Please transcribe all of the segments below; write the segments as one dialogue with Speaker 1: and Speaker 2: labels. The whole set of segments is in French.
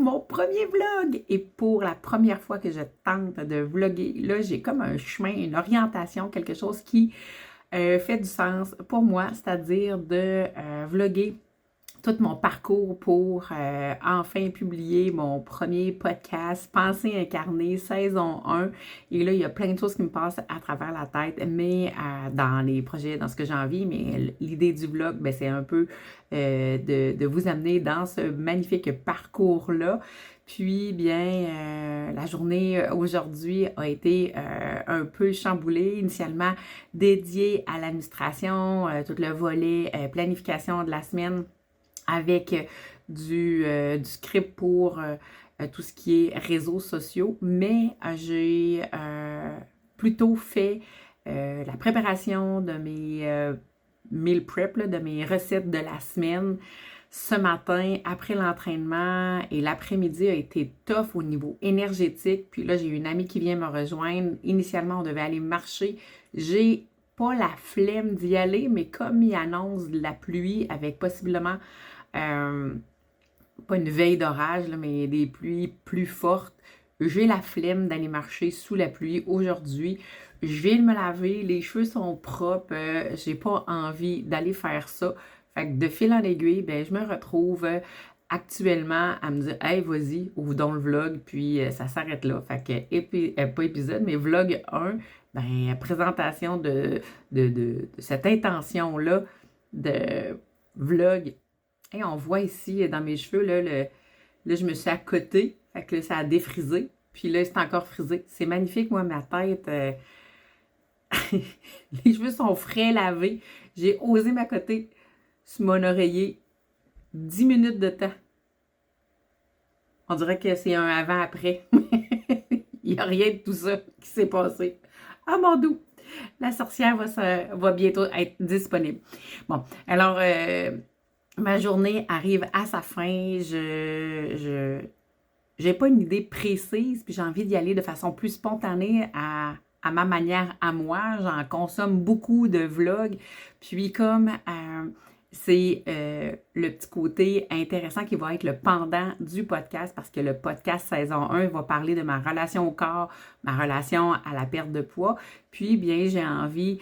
Speaker 1: mon premier vlog et pour la première fois que je tente de vlogger. Là, j'ai comme un chemin, une orientation, quelque chose qui fait du sens pour moi, c'est-à-dire de vlogger tout mon parcours pour enfin publier mon premier podcast, Pensée incarnée, saison 1. Et là, il y a plein de choses qui me passent à travers la tête, mais dans les projets, dans ce que j'ai envie, mais l'idée du vlog, ben, c'est un peu de vous amener dans ce magnifique parcours-là. Puis, bien, la journée aujourd'hui a été un peu chamboulée, initialement dédiée à l'administration, tout le volet planification de la semaine, avec du script pour tout ce qui est réseaux sociaux, mais j'ai plutôt fait la préparation de mes meal prep, là, de mes recettes de la semaine ce matin après l'entraînement, et l'après-midi a été tough au niveau énergétique. Puis là, j'ai une amie qui vient me rejoindre. Initialement, on devait aller marcher. J'ai pas la flemme d'y aller, mais comme il annonce de la pluie avec possiblement pas une veille d'orage, là, mais des pluies plus fortes, j'ai la flemme d'aller marcher sous la pluie aujourd'hui. Je viens de me laver, les cheveux sont propres, j'ai pas envie d'aller faire ça. Fait que de fil en aiguille, ben, je me retrouve actuellement à me dire « Hey, vas-y, ouvre donc le vlog », puis ça s'arrête là. Fait que, pas épisode, mais vlog 1, ben, présentation de cette intention-là de vlog. Et on voit ici dans mes cheveux, là, je me suis accotée, fait que là, ça a défrisé. Puis là, c'est encore frisé. C'est magnifique, moi, ma tête. Les cheveux sont frais lavés. J'ai osé m'accoter sur mon oreiller 10 minutes de temps. On dirait que c'est un avant-après. Il n'y a rien de tout ça qui s'est passé. Ah, mon doux! La sorcière va bientôt être disponible. Bon, alors, ma journée arrive à sa fin. J'ai pas une idée précise, puis j'ai envie d'y aller de façon plus spontanée à ma manière à moi. J'en consomme beaucoup de vlogs. Puis comme c'est le petit côté intéressant qui va être le pendant du podcast, parce que le podcast saison 1 va parler de ma relation au corps, ma relation à la perte de poids. Puis bien, j'ai envie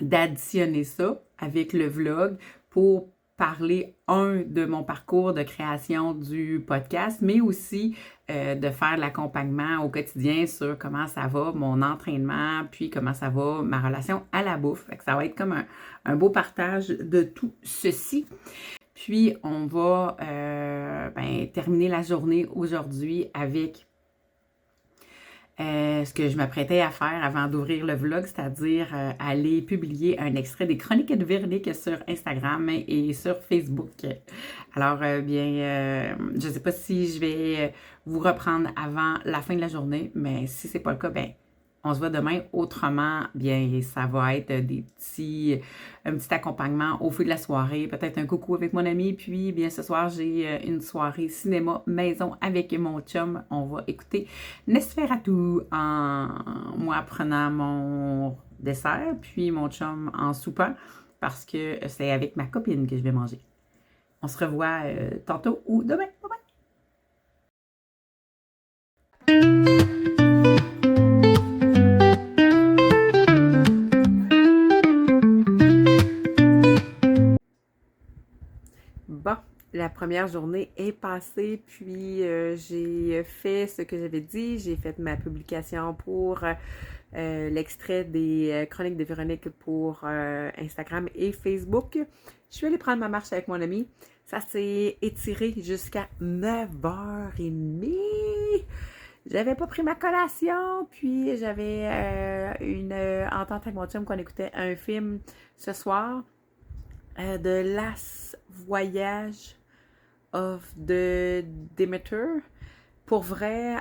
Speaker 1: d'additionner ça avec le vlog pour parler, de mon parcours de création du podcast, mais aussi de faire l'accompagnement au quotidien sur comment ça va, mon entraînement, puis comment ça va, ma relation à la bouffe. Fait que ça va être comme un beau partage de tout ceci. Puis, on va terminer la journée aujourd'hui avec ce que je m'apprêtais à faire avant d'ouvrir le vlog, c'est-à-dire aller publier un extrait des Chroniques de Véronique sur Instagram et sur Facebook. Alors, je ne sais pas si je vais vous reprendre avant la fin de la journée, mais si c'est pas le cas, ben on se voit demain. Autrement, bien, ça va être un petit accompagnement au feu de la soirée, peut-être un coucou avec mon ami. Puis, bien, ce soir, j'ai une soirée cinéma maison avec mon chum. On va écouter Nosferatu moi prenant mon dessert, puis mon chum en soupant, parce que c'est avec ma copine que je vais manger. On se revoit tantôt ou demain. Bye bye! Bon, la première journée est passée, puis j'ai fait ce que j'avais dit. J'ai fait ma publication pour l'extrait des Chroniques de Véronique pour Instagram et Facebook. Je suis allée prendre ma marche avec mon ami. Ça s'est étiré jusqu'à 9h30. J'avais pas pris ma collation, puis j'avais une entente avec mon chum qu'on écoutait un film ce soir. The Last Voyage of the Demeter. Pour vrai,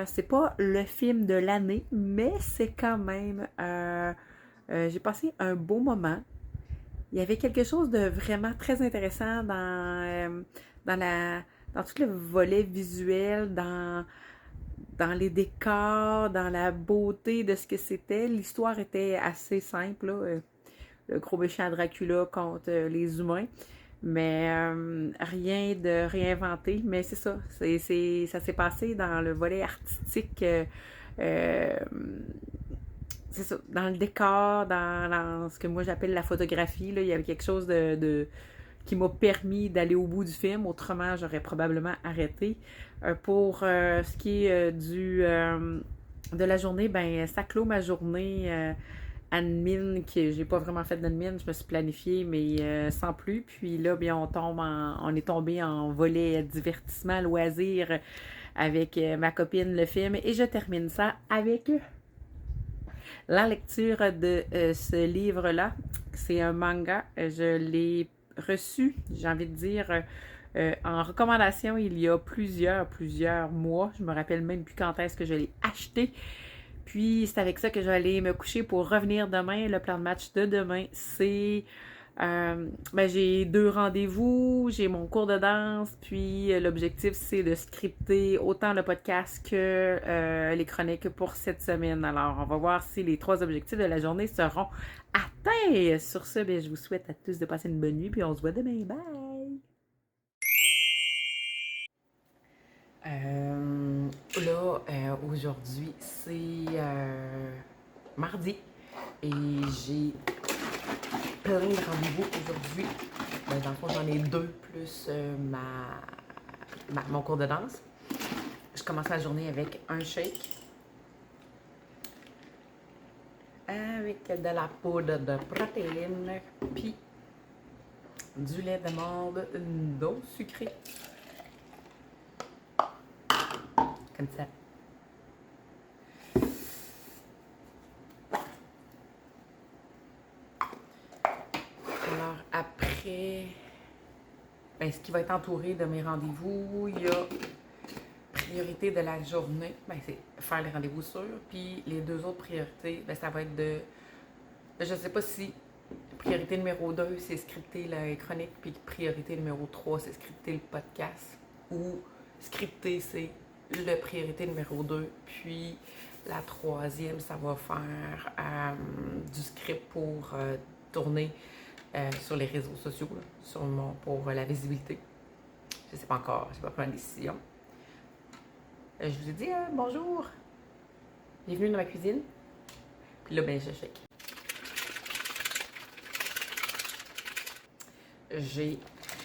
Speaker 1: c'est pas le film de l'année, mais c'est quand même... j'ai passé un beau moment. Il y avait quelque chose de vraiment très intéressant dans tout le volet visuel, dans les décors, dans la beauté de ce que c'était. L'histoire était assez simple, là. Le gros méchant Dracula contre les humains. Mais rien de réinventé. Mais c'est ça. Ça s'est passé dans le volet artistique. Euh, c'est ça. Dans le décor, dans ce que moi j'appelle la photographie, là, il y avait quelque chose qui m'a permis d'aller au bout du film. Autrement, j'aurais probablement arrêté. Pour ce qui est de la journée, ben ça clôt ma journée admin, que j'ai pas vraiment fait d'admin, je me suis planifiée, mais sans plus. Puis là, bien, on est tombé en volet divertissement, loisir avec ma copine, le film, et je termine ça avec la lecture de ce livre-là. C'est un manga, je l'ai reçu, j'ai envie de dire, en recommandation il y a plusieurs mois. Je me rappelle même plus quand est-ce que je l'ai acheté. Puis c'est avec ça que je vais aller me coucher pour revenir demain. Le plan de match de demain, c'est... j'ai 2 rendez-vous, j'ai mon cours de danse, puis l'objectif c'est de scripter autant le podcast que les chroniques pour cette semaine. Alors on va voir si les 3 objectifs de la journée seront atteints. Sur ce, je vous souhaite à tous de passer une bonne nuit, puis on se voit demain. Bye! Aujourd'hui, c'est mardi et j'ai plein de rendez-vous aujourd'hui. Dans le fond, j'en ai 2 plus mon cours de danse. Je commence la journée avec un shake avec de la poudre de protéines puis du lait d'amande non sucré. Comme ça. Alors après, ce qui va être entouré de mes rendez-vous, il y a priorité de la journée, c'est faire les rendez-vous sûrs, puis les 2 autres priorités, ça va être je sais pas si priorité numéro 2, c'est scripter la chronique, puis priorité numéro 3, c'est scripter le podcast, ou scripter, c'est la priorité numéro 2, puis la 3e, ça va faire du script pour tourner sur les réseaux sociaux, là, pour la visibilité. Je ne sais pas encore, je n'ai pas pris une décision. Je vous ai dit bonjour, bienvenue dans ma cuisine. Puis là, je shake. J'ai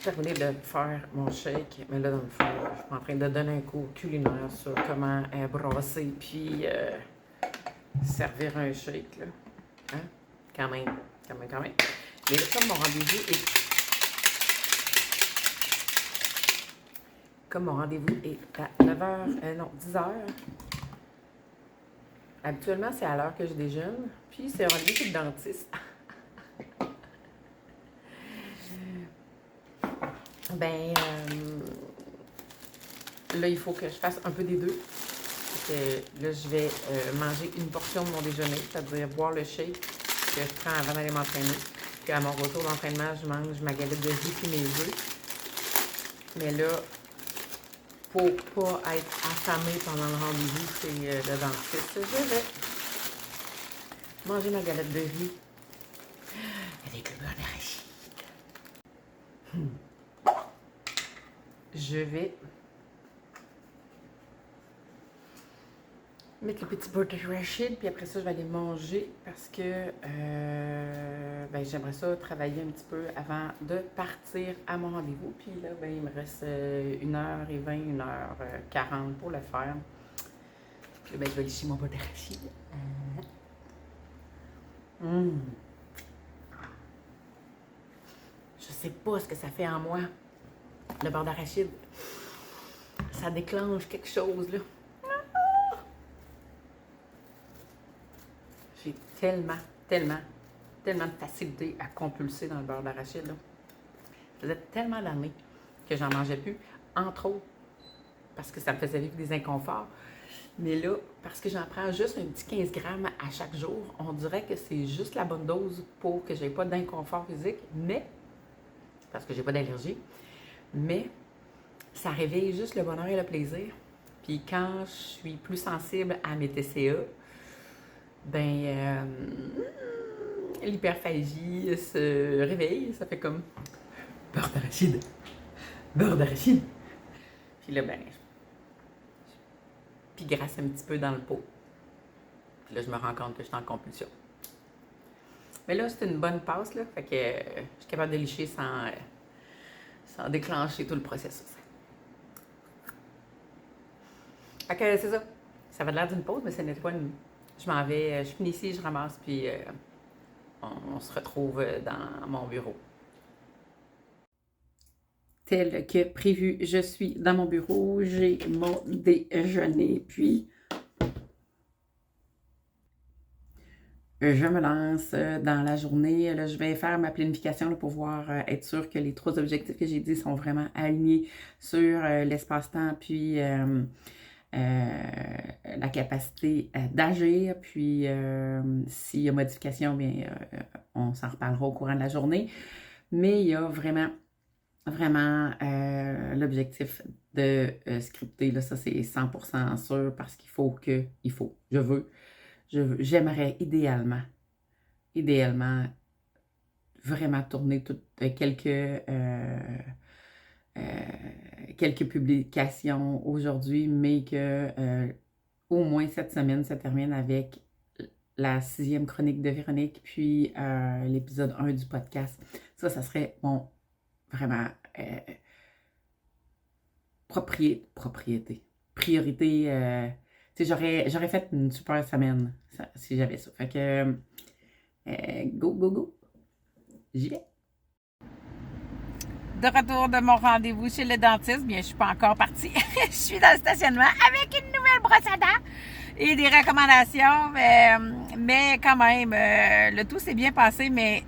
Speaker 1: terminé de faire mon shake, mais là, dans le fond, je suis en train de donner un cours culinaire sur comment brasser puis servir un shake, là. Hein? Quand même. Mais là, comme mon rendez-vous est à 9h, non, 10h. Habituellement, c'est à l'heure que je déjeune. Puis, c'est un rendez-vous chez le dentiste. Là, il faut que je fasse un peu des 2. Là, je vais manger une portion de mon déjeuner, c'est-à-dire boire le shake que je prends avant d'aller m'entraîner. Puis à mon retour d'entraînement, je mange ma galette de riz et mes œufs. Mais là, pour pas être affamée pendant le rendez-vous, c'est le dentiste. Je vais manger ma galette de riz avec le beurre d'arachide. Je vais mettre le petit beurre d'arachide, puis après ça, je vais aller manger parce que j'aimerais ça travailler un petit peu avant de partir à mon rendez-vous. Puis là, il me reste 1h20, 1h40 pour le faire. Puis là, je vais lécher mon beurre d'arachide. Je sais pas ce que ça fait en moi. Le beurre d'arachide, ça déclenche quelque chose, là. J'ai tellement de facilité à compulser dans le beurre d'arachide, là. Ça faisait tellement d'années que j'en mangeais plus, entre autres parce que ça me faisait vivre des inconforts. Mais là, parce que j'en prends juste un petit 15 grammes à chaque jour, on dirait que c'est juste la bonne dose pour que j'ai pas d'inconfort physique, mais, parce que j'ai pas d'allergie, mais ça réveille juste le bonheur et le plaisir. Puis quand je suis plus sensible à mes TCA, l'hyperphagie se réveille, ça fait comme beurre d'arachide. Beurre d'arachide. Puis là, ben, puis grasse un petit peu dans le pot. Puis là, je me rends compte que je suis en compulsion. Mais là, c'est une bonne passe, là. Fait que je suis capable de licher sans déclencher tout le processus. Fait que c'est ça. Ça avait l'air d'une pause, mais ce n'était pas une. Je m'en vais, je finis ici, je ramasse, puis on se retrouve dans mon bureau. Tel que prévu, je suis dans mon bureau, j'ai mon déjeuner, puis je me lance dans la journée. Là, je vais faire ma planification là, pour pouvoir être sûr que les 3 objectifs que j'ai dit sont vraiment alignés sur l'espace-temps, puis la capacité d'agir. Puis s'il y a modification, bien, on s'en reparlera au courant de la journée. Mais il y a vraiment l'objectif de scripter. Là, ça, c'est 100% sûr parce j'aimerais idéalement, vraiment tourner quelques publications aujourd'hui, mais que au moins cette semaine se termine avec la 6e chronique de Véronique, puis l'épisode 1 du podcast. Ça serait mon vraiment priorité. J'aurais fait une super semaine si j'avais ça. Fait que go. J'y vais. De retour de mon rendez-vous chez le dentiste, bien, je suis pas encore partie. Je suis dans le stationnement avec une nouvelle brosse à dents et des recommandations, mais quand même, le tout s'est bien passé, mais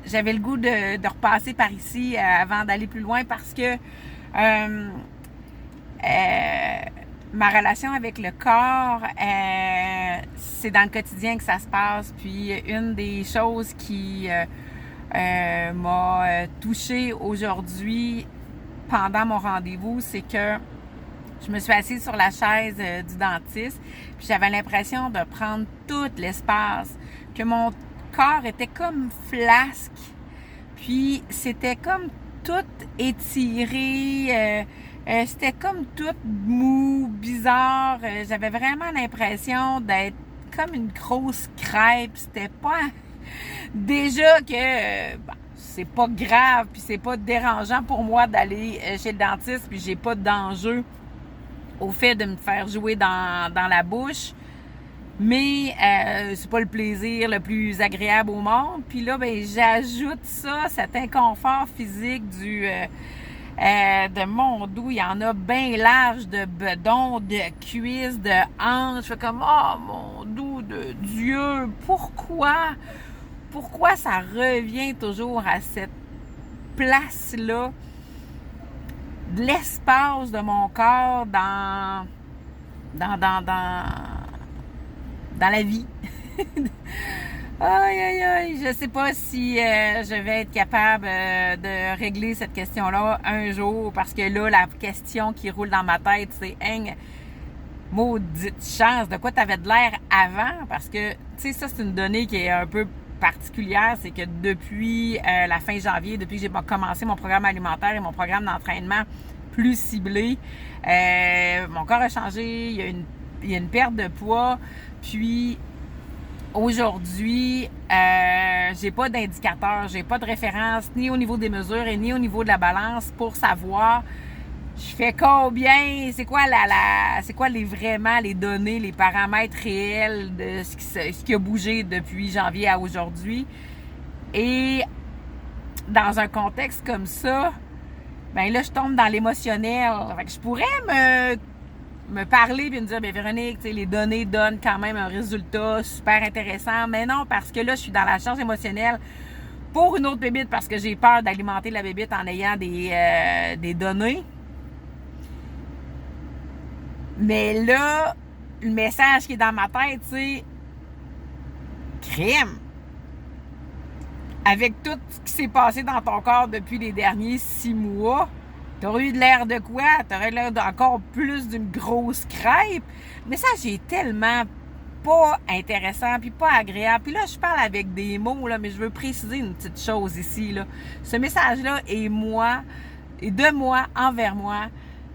Speaker 1: j'avais le goût de repasser par ici avant d'aller plus loin parce que ma relation avec le corps, c'est dans le quotidien que ça se passe. Puis une des choses qui m'a touchée aujourd'hui pendant mon rendez-vous, c'est que je me suis assise sur la chaise du dentiste, puis j'avais l'impression de prendre tout l'espace, que mon corps était comme flasque, puis c'était comme tout étiré, c'était comme tout mou, bizarre, j'avais vraiment l'impression d'être comme une grosse crêpe, c'était pas... Déjà que c'est pas grave, puis c'est pas dérangeant pour moi d'aller chez le dentiste, puis j'ai pas d'enjeu au fait de me faire jouer dans la bouche, mais c'est pas le plaisir le plus agréable au monde. Puis là, ben j'ajoute ça, cet inconfort physique de mon dos, il y en a bien large, de bedons, de cuisses, de hanches. Je fais comme, oh mon dos de Dieu, pourquoi ça revient toujours à cette place-là, de l'espace de mon corps dans la vie. Aïe, je sais pas si je vais être capable de régler cette question-là un jour, parce que là, la question qui roule dans ma tête, c'est « maudite chance, de quoi t'avais de l'air avant? » Parce que, tu sais, ça, c'est une donnée qui est un peu particulière, c'est que depuis la fin janvier, depuis que j'ai commencé mon programme alimentaire et mon programme d'entraînement plus ciblé, mon corps a changé, il y a une perte de poids, puis aujourd'hui, j'ai pas d'indicateur, j'ai pas de référence ni au niveau des mesures et ni au niveau de la balance pour savoir je fais combien, c'est quoi vraiment les données, les paramètres réels de ce qui a bougé depuis janvier à aujourd'hui. Et dans un contexte comme ça, ben là, je tombe dans l'émotionnel. Fait que je pourrais me parler et me dire, bien Véronique, tu sais, les données donnent quand même un résultat super intéressant. Mais non, parce que là, je suis dans la charge émotionnelle pour une autre bébite parce que j'ai peur d'alimenter la bébite en ayant des données. Mais là, le message qui est dans ma tête, c'est crème. Avec tout ce qui s'est passé dans ton corps depuis les derniers 6 mois, t'aurais eu de l'air de quoi? T'aurais l'air d'encore plus d'une grosse crêpe. Mais ça, j'ai tellement pas intéressant, puis pas agréable. Puis là, je parle avec des mots, là, mais je veux préciser une petite chose ici, là. Ce message-là est moi, et de moi, envers moi,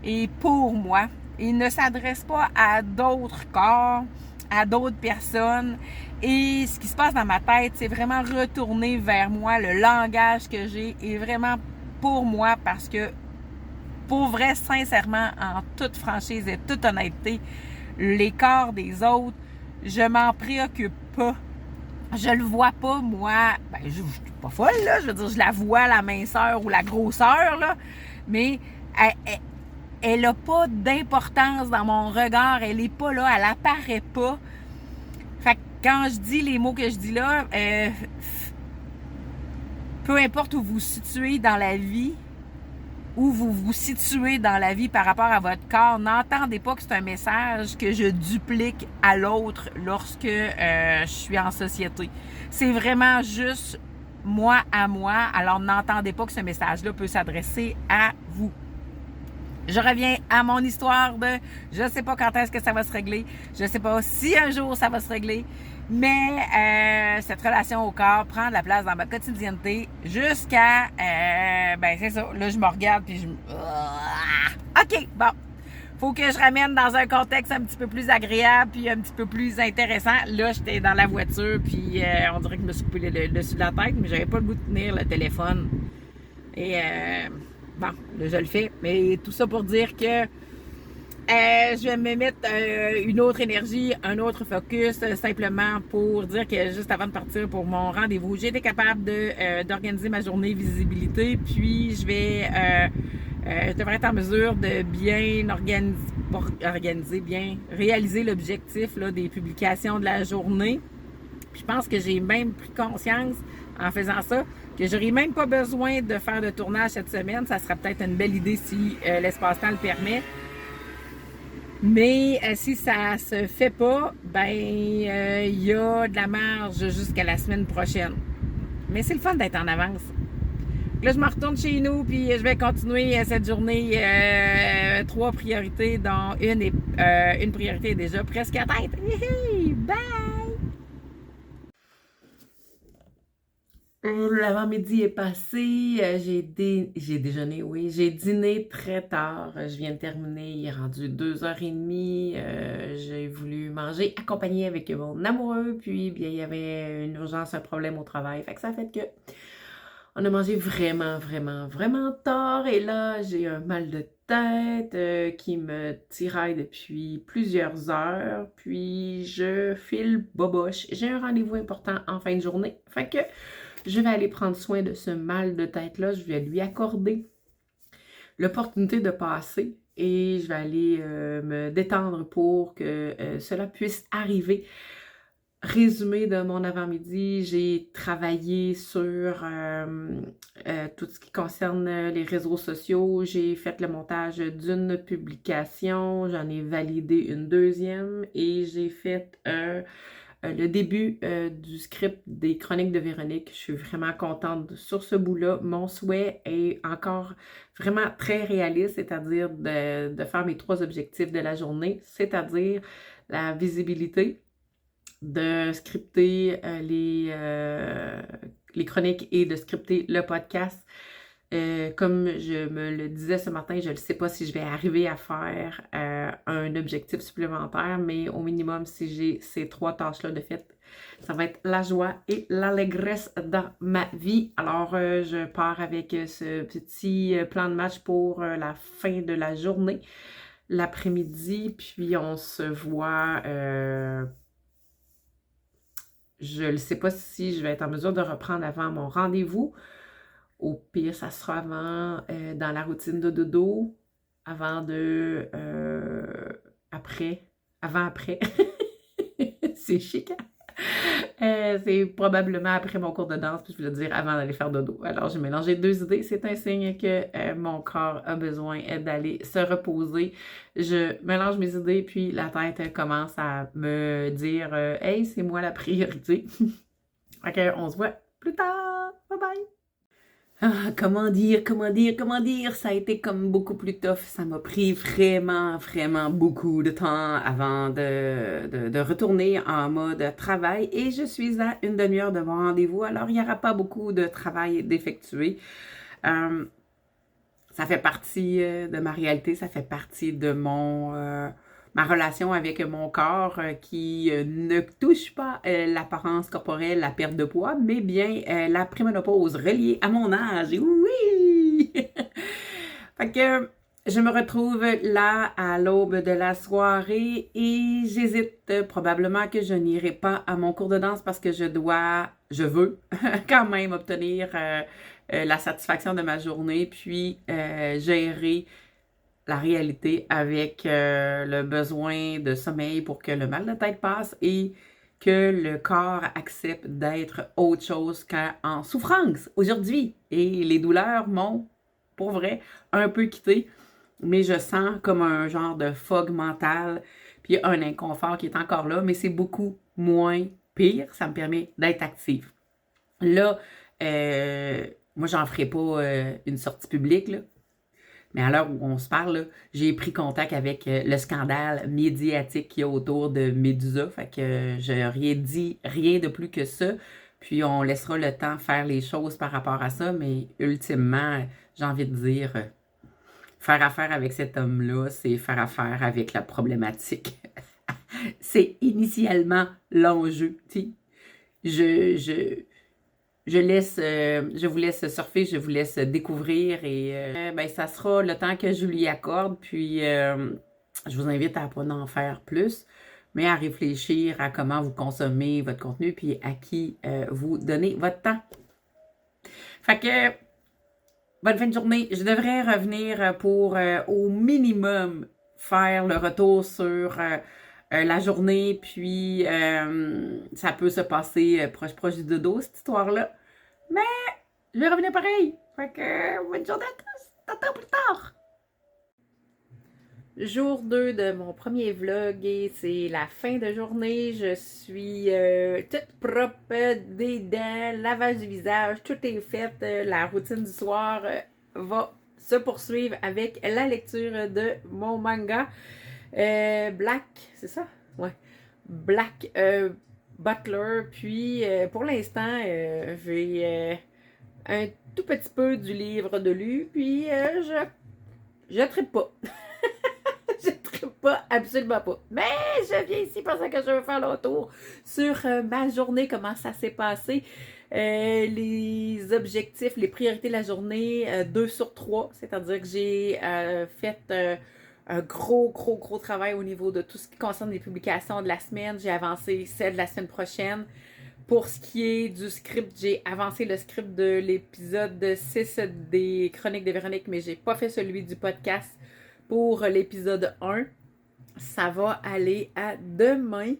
Speaker 1: et pour moi. Il ne s'adresse pas à d'autres corps, à d'autres personnes. Et ce qui se passe dans ma tête, c'est vraiment retourner vers moi. Le langage que j'ai est vraiment pour moi parce que, pour vrai, sincèrement, en toute franchise et toute honnêteté, les corps des autres, je m'en préoccupe pas. Je le vois pas, moi. Ben, je suis pas folle, là. Je veux dire, je la vois, la minceur ou la grosseur, là. Mais elle a pas d'importance dans mon regard. Elle est pas là. Elle apparaît pas. Fait que quand je dis les mots que je dis là, peu importe où vous vous situez dans la vie, où vous vous situez dans la vie par rapport à votre corps, n'entendez pas que c'est un message que je duplique à l'autre lorsque je suis en société. C'est vraiment juste moi à moi, alors n'entendez pas que ce message-là peut s'adresser à vous. Je reviens à mon histoire de je sais pas quand est-ce que ça va se régler, je sais pas si un jour ça va se régler, mais cette relation au corps prend de la place dans ma quotidienneté jusqu'à, ben c'est ça, là je me regarde puis je me... OK, bon, faut que je ramène dans un contexte un petit peu plus agréable puis un petit peu plus intéressant. Là, j'étais dans la voiture puis on dirait que je me suis coupé le dessus de la tête, mais j'avais pas le goût de tenir le téléphone. Et bon, là je le fais, mais tout ça pour dire que je vais me mettre une autre énergie, un autre focus, simplement pour dire que juste avant de partir pour mon rendez-vous, j'ai été capable d'organiser ma journée visibilité, puis je devrais être en mesure de bien organiser, bien réaliser l'objectif là, des publications de la journée. Puis je pense que j'ai même pris conscience en faisant ça que j'aurais même pas besoin de faire de tournage cette semaine. Ça serait peut-être une belle idée si l'espace-temps le permet. Mais si ça se fait pas, ben il y a de la marge jusqu'à la semaine prochaine. Mais c'est le fun d'être en avance. Là, je me retourne chez nous, puis je vais continuer cette journée. 3 priorités, dont une priorité est déjà presque atteinte. Bye! L'avant-midi est passé, j'ai déjeuné, oui, j'ai dîné très tard, je viens de terminer, il est rendu 2h30, j'ai voulu manger accompagné avec mon amoureux, puis bien il y avait une urgence, un problème au travail, fait que ça fait que on a mangé vraiment, vraiment, vraiment tard, et là j'ai un mal de tête qui me tiraille depuis plusieurs heures, puis je file boboche, j'ai un rendez-vous important en fin de journée, fait que je vais aller prendre soin de ce mal de tête-là. Je vais lui accorder l'opportunité de passer et je vais aller me détendre pour que cela puisse arriver. Résumé de mon avant-midi, j'ai travaillé sur tout ce qui concerne les réseaux sociaux. J'ai fait le montage d'une publication, j'en ai validé une deuxième et j'ai fait le début du script des Chroniques de Véronique. Je suis vraiment contente sur ce bout-là. Mon souhait est encore vraiment très réaliste, c'est-à-dire de faire mes 3 objectifs de la journée, c'est-à-dire la visibilité, de scripter les chroniques et de scripter le podcast. Comme je me le disais ce matin, je ne sais pas si je vais arriver à faire un objectif supplémentaire, mais au minimum, si j'ai ces 3 tâches-là de fait, ça va être la joie et l'allégresse dans ma vie. Alors, je pars avec ce petit plan de match pour la fin de la journée, l'après-midi, puis on se voit... je ne sais pas si je vais être en mesure de reprendre avant mon rendez-vous. Au pire, ça sera avant, dans la routine de dodo, avant avant-après. C'est chic, hein? C'est probablement après mon cours de danse, puis je voulais dire avant d'aller faire dodo. Alors, j'ai mélangé 2 idées. C'est un signe que mon corps a besoin d'aller se reposer. Je mélange mes idées, puis la tête commence à me dire « Hey, c'est moi la priorité! » Ok, on se voit plus tard! Bye bye! comment dire, ça a été comme beaucoup plus tough. Ça m'a pris vraiment, vraiment beaucoup de temps avant de retourner en mode travail et je suis à une demi-heure de mon rendez-vous, alors il n'y aura pas beaucoup de travail d'effectuer. Ça fait partie de ma réalité, ça fait partie de ma relation avec mon corps qui ne touche pas l'apparence corporelle, la perte de poids, mais bien la préménopause reliée à mon âge. Oui! Fait que je me retrouve là à l'aube de la soirée et j'hésite probablement que je n'irai pas à mon cours de danse parce que je veux quand même obtenir la satisfaction de ma journée, puis gérer la réalité avec le besoin de sommeil pour que le mal de tête passe et que le corps accepte d'être autre chose qu'en souffrance aujourd'hui. Et les douleurs m'ont, pour vrai, un peu quitté, mais je sens comme un genre de fog mental, puis un inconfort qui est encore là, mais c'est beaucoup moins pire, ça me permet d'être active. Là, moi, j'en ferai pas une sortie publique, là. Mais à l'heure où on se parle, j'ai pris contact avec le scandale médiatique qu'il y a autour de Médusa. Fait que je n'aurais dit rien de plus que ça. Puis on laissera le temps faire les choses par rapport à ça. Mais ultimement, j'ai envie de dire, faire affaire avec cet homme-là, c'est faire affaire avec la problématique. C'est initialement l'enjeu. Je, je vous laisse surfer, je vous laisse découvrir et ben, ça sera le temps que je lui accorde. Puis, je vous invite à ne pas en faire plus, mais à réfléchir à comment vous consommez votre contenu puis à qui vous donnez votre temps. Fait que, bonne fin de journée. Je devrais revenir pour au minimum faire le retour sur la journée, puis ça peut se passer proche du dodo, cette histoire-là. Mais je vais revenir pareil. Fait que bonne journée à tous. T'attends plus tard. Jour 2 de mon premier vlog et c'est la fin de journée. Je suis toute propre, des dents, lavage du visage, tout est fait. La routine du soir va se poursuivre avec la lecture de mon manga Black, c'est ça? Ouais. Black Butler. Puis pour l'instant, j'ai un tout petit peu du livre de lu, puis je trippe pas. Je trippe pas, absolument pas. Mais je viens ici parce que je veux faire le retour sur ma journée, comment ça s'est passé. Les objectifs, les priorités de la journée, 2 sur 3, c'est-à-dire que j'ai fait un gros travail au niveau de tout ce qui concerne les publications de la semaine. J'ai avancé celle de la semaine prochaine. Pour ce qui est du script, j'ai avancé le script de l'épisode 6 des Chroniques de Véronique, mais j'ai pas fait celui du podcast pour l'épisode 1. Ça va aller à demain.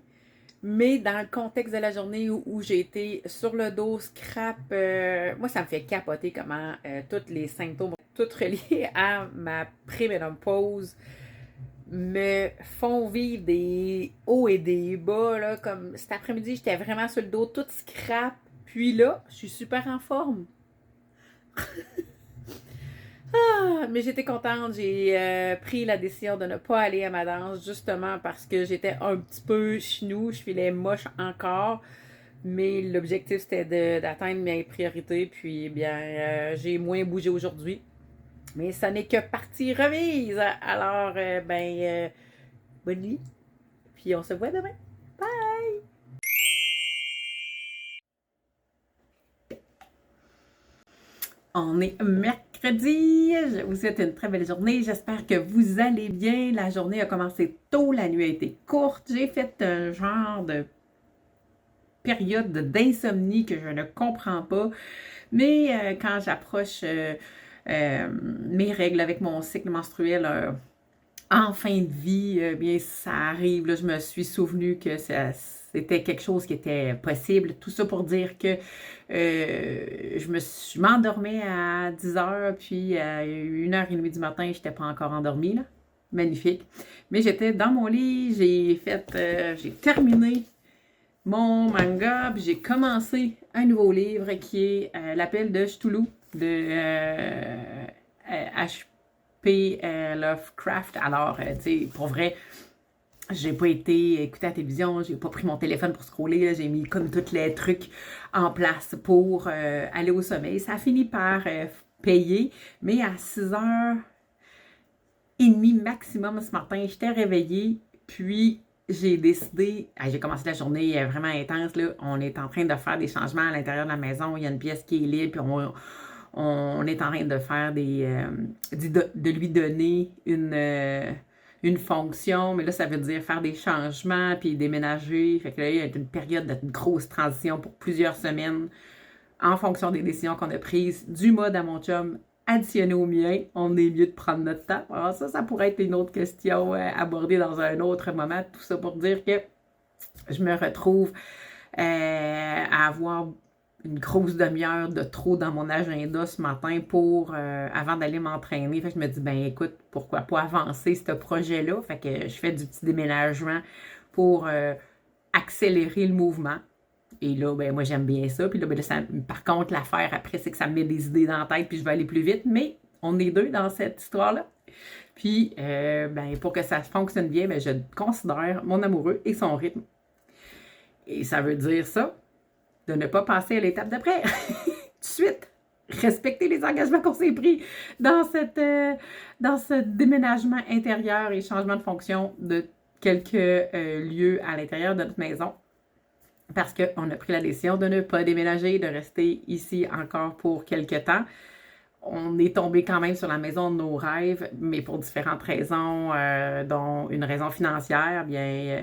Speaker 1: Mais dans le contexte de la journée où j'ai été sur le dos, scrap, moi ça me fait capoter comment tous les symptômes, tout reliés à ma préménopause, me font vivre des hauts et des bas. Là, comme cet après-midi, j'étais vraiment sur le dos, toute scrap. Puis là, je suis super en forme. Mais j'étais contente. J'ai pris la décision de ne pas aller à ma danse, justement parce que j'étais un petit peu chinou. Je filais moche encore. Mais l'objectif, c'était d'atteindre mes priorités. Puis, bien, j'ai moins bougé aujourd'hui. Mais ça n'est que partie remise. Alors, bonne nuit. Puis on se voit demain. Bye! On est mercredi. Je vous souhaite une très belle journée. J'espère que vous allez bien. La journée a commencé tôt. La nuit a été courte. J'ai fait un genre de période d'insomnie que je ne comprends pas. Mais quand j'approche mes règles avec mon cycle menstruel en fin de vie, bien ça arrive. Là, je me suis souvenu que c'était quelque chose qui était possible. Tout ça pour dire que je m'endormais à 10h, puis à 1h30 du matin, je n'étais pas encore endormie. Là. Magnifique. Mais j'étais dans mon lit, j'ai terminé mon manga, puis j'ai commencé un nouveau livre qui est L'appel de Cthulhu de H.P. Lovecraft. Alors, tu sais, pour vrai, j'ai pas été écouter la télévision, j'ai pas pris mon téléphone pour scroller, j'ai mis comme tous les trucs en place pour aller au sommeil. Ça a fini par payer, mais à 6h30 maximum ce matin, j'étais réveillée, puis j'ai décidé, j'ai commencé la journée vraiment intense, là. On est en train de faire des changements à l'intérieur de la maison, il y a une pièce qui est libre, puis on est en train de faire de lui donner une fonction, mais là, ça veut dire faire des changements, puis déménager. Fait que là, il y a une période de grosse transition pour plusieurs semaines en fonction des décisions qu'on a prises, du mode à mon chum additionné au mien. On est mieux de prendre notre temps. Alors ça pourrait être une autre question abordée dans un autre moment. Tout ça pour dire que je me retrouve à avoir une grosse demi-heure de trop dans mon agenda ce matin avant d'aller m'entraîner. Fait que je me dis, ben écoute, pourquoi pas avancer ce projet-là? Fait que je fais du petit déménagement pour accélérer le mouvement. Et là, ben moi, j'aime bien ça. Puis là, ben, par contre, l'affaire après, c'est que ça me met des idées dans la tête, puis je vais aller plus vite. Mais on est deux dans cette histoire-là. Puis, ben, pour que ça fonctionne bien, ben, je considère mon amoureux et son rythme. Et ça veut dire ça, de ne pas passer à l'étape d'après. Tout de suite, respecter les engagements qu'on s'est pris dans ce déménagement intérieur et changement de fonction de quelques lieux à l'intérieur de notre maison. Parce qu'on a pris la décision de ne pas déménager, de rester ici encore pour quelques temps. On est tombé quand même sur la maison de nos rêves, mais pour différentes raisons, dont une raison financière, bien,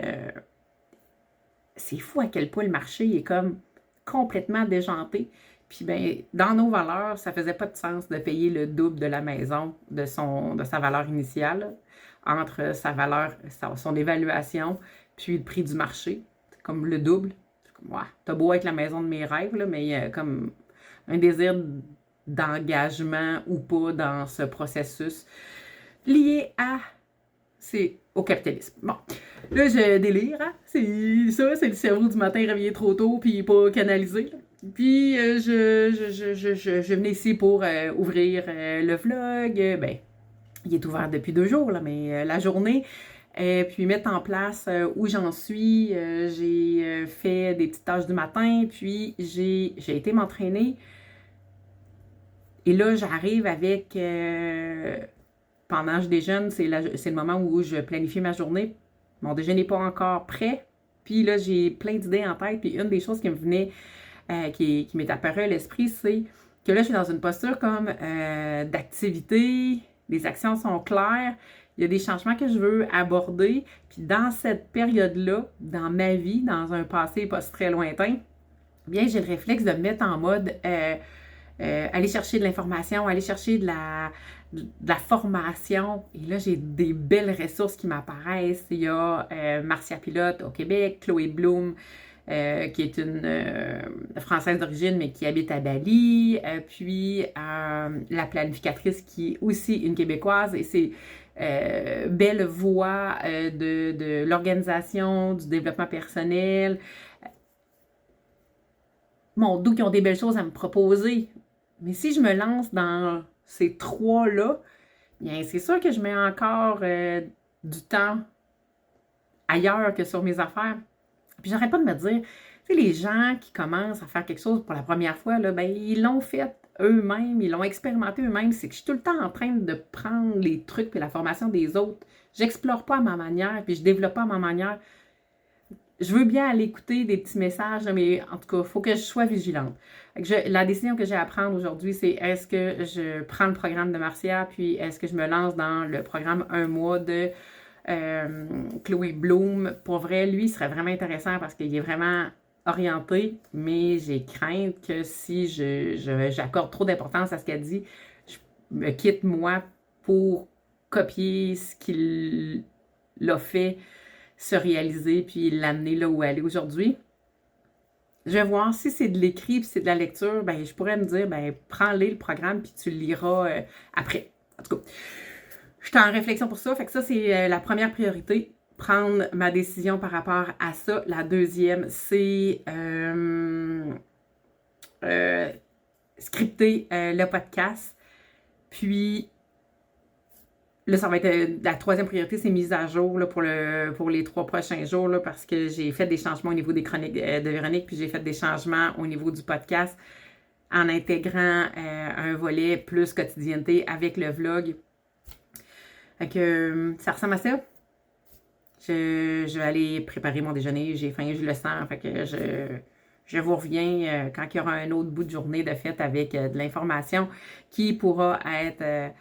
Speaker 1: c'est fou à quel point le marché est comme complètement déjanté. Puis bien, dans nos valeurs, ça faisait pas de sens de payer le double de la maison de sa valeur initiale, entre son évaluation, puis le prix du marché, comme le double. Ouais, t'as beau être la maison de mes rêves, là, mais il y a comme un désir d'engagement ou pas dans ce processus lié au capitalisme. Bon, là, je délire, hein? C'est le cerveau du matin réveillé trop tôt puis pas canalisé. Là. Puis, je venais ici pour ouvrir le vlog. Ben, il est ouvert depuis 2 jours, là, mais la journée... puis mettre en place où j'en suis. J'ai fait des petites tâches du matin, puis j'ai été m'entraîner. Et là, j'arrive avec... pendant que je déjeune, c'est le moment où je planifie ma journée. Mon déjeuner n'est pas encore prêt. Puis là, j'ai plein d'idées en tête. Puis une des choses qui me venait, qui m'est apparue à l'esprit, c'est que là, je suis dans une posture comme d'activité. Les actions sont claires. Il y a des changements que je veux aborder. Puis dans cette période-là, dans ma vie, dans un passé pas très lointain, bien, j'ai le réflexe de me mettre en mode aller chercher de l'information, aller chercher de la formation. Et là, j'ai des belles ressources qui m'apparaissent. Il y a Marcia Pilote au Québec, Chloé Bloom, qui est une Française d'origine, mais qui habite à Bali. Puis la planificatrice qui est aussi une Québécoise. Et c'est belle voix de l'organisation, du développement personnel. Mon Dieu, qui ont des belles choses à me proposer. Mais si je me lance dans ces 3-là, bien, c'est sûr que je mets encore du temps ailleurs que sur mes affaires. Puis j'arrête pas de me dire, tu sais, les gens qui commencent à faire quelque chose pour la première fois, là, ben, ils l'ont fait eux-mêmes, ils l'ont expérimenté eux-mêmes. C'est que je suis tout le temps en train de prendre les trucs et la formation des autres. J'explore pas à ma manière, puis je développe pas à ma manière. Je veux bien aller écouter des petits messages, mais en tout cas, il faut que je sois vigilante. La décision que j'ai à prendre aujourd'hui, c'est est-ce que je prends le programme de Marcia, puis est-ce que je me lance dans le programme 1 mois de Chloé Bloom. Pour vrai, lui, il serait vraiment intéressant parce qu'il est vraiment orienté, mais j'ai crainte que si j'accorde trop d'importance à ce qu'elle dit, je me quitte moi pour copier ce qu'il a fait se réaliser puis l'amener là où elle est aujourd'hui. Je vais voir si c'est de l'écrit puis c'est de la lecture, ben je pourrais me dire, ben prends-les le programme puis tu le liras après. En tout cas, je suis en réflexion pour ça. Fait que ça, c'est la première priorité. Prendre ma décision par rapport à ça. La deuxième, c'est scripter le podcast. Puis, là, ça va être la troisième priorité, c'est mise à jour là, pour les 3 prochains jours là, parce que j'ai fait des changements au niveau des chroniques de Véronique, puis j'ai fait des changements au niveau du podcast en intégrant un volet plus quotidienneté avec le vlog. Fait que ça ressemble à ça. Je vais aller préparer mon déjeuner. J'ai faim, je le sens. Fait que je vous reviens quand il y aura un autre bout de journée de fête avec de l'information qui pourra être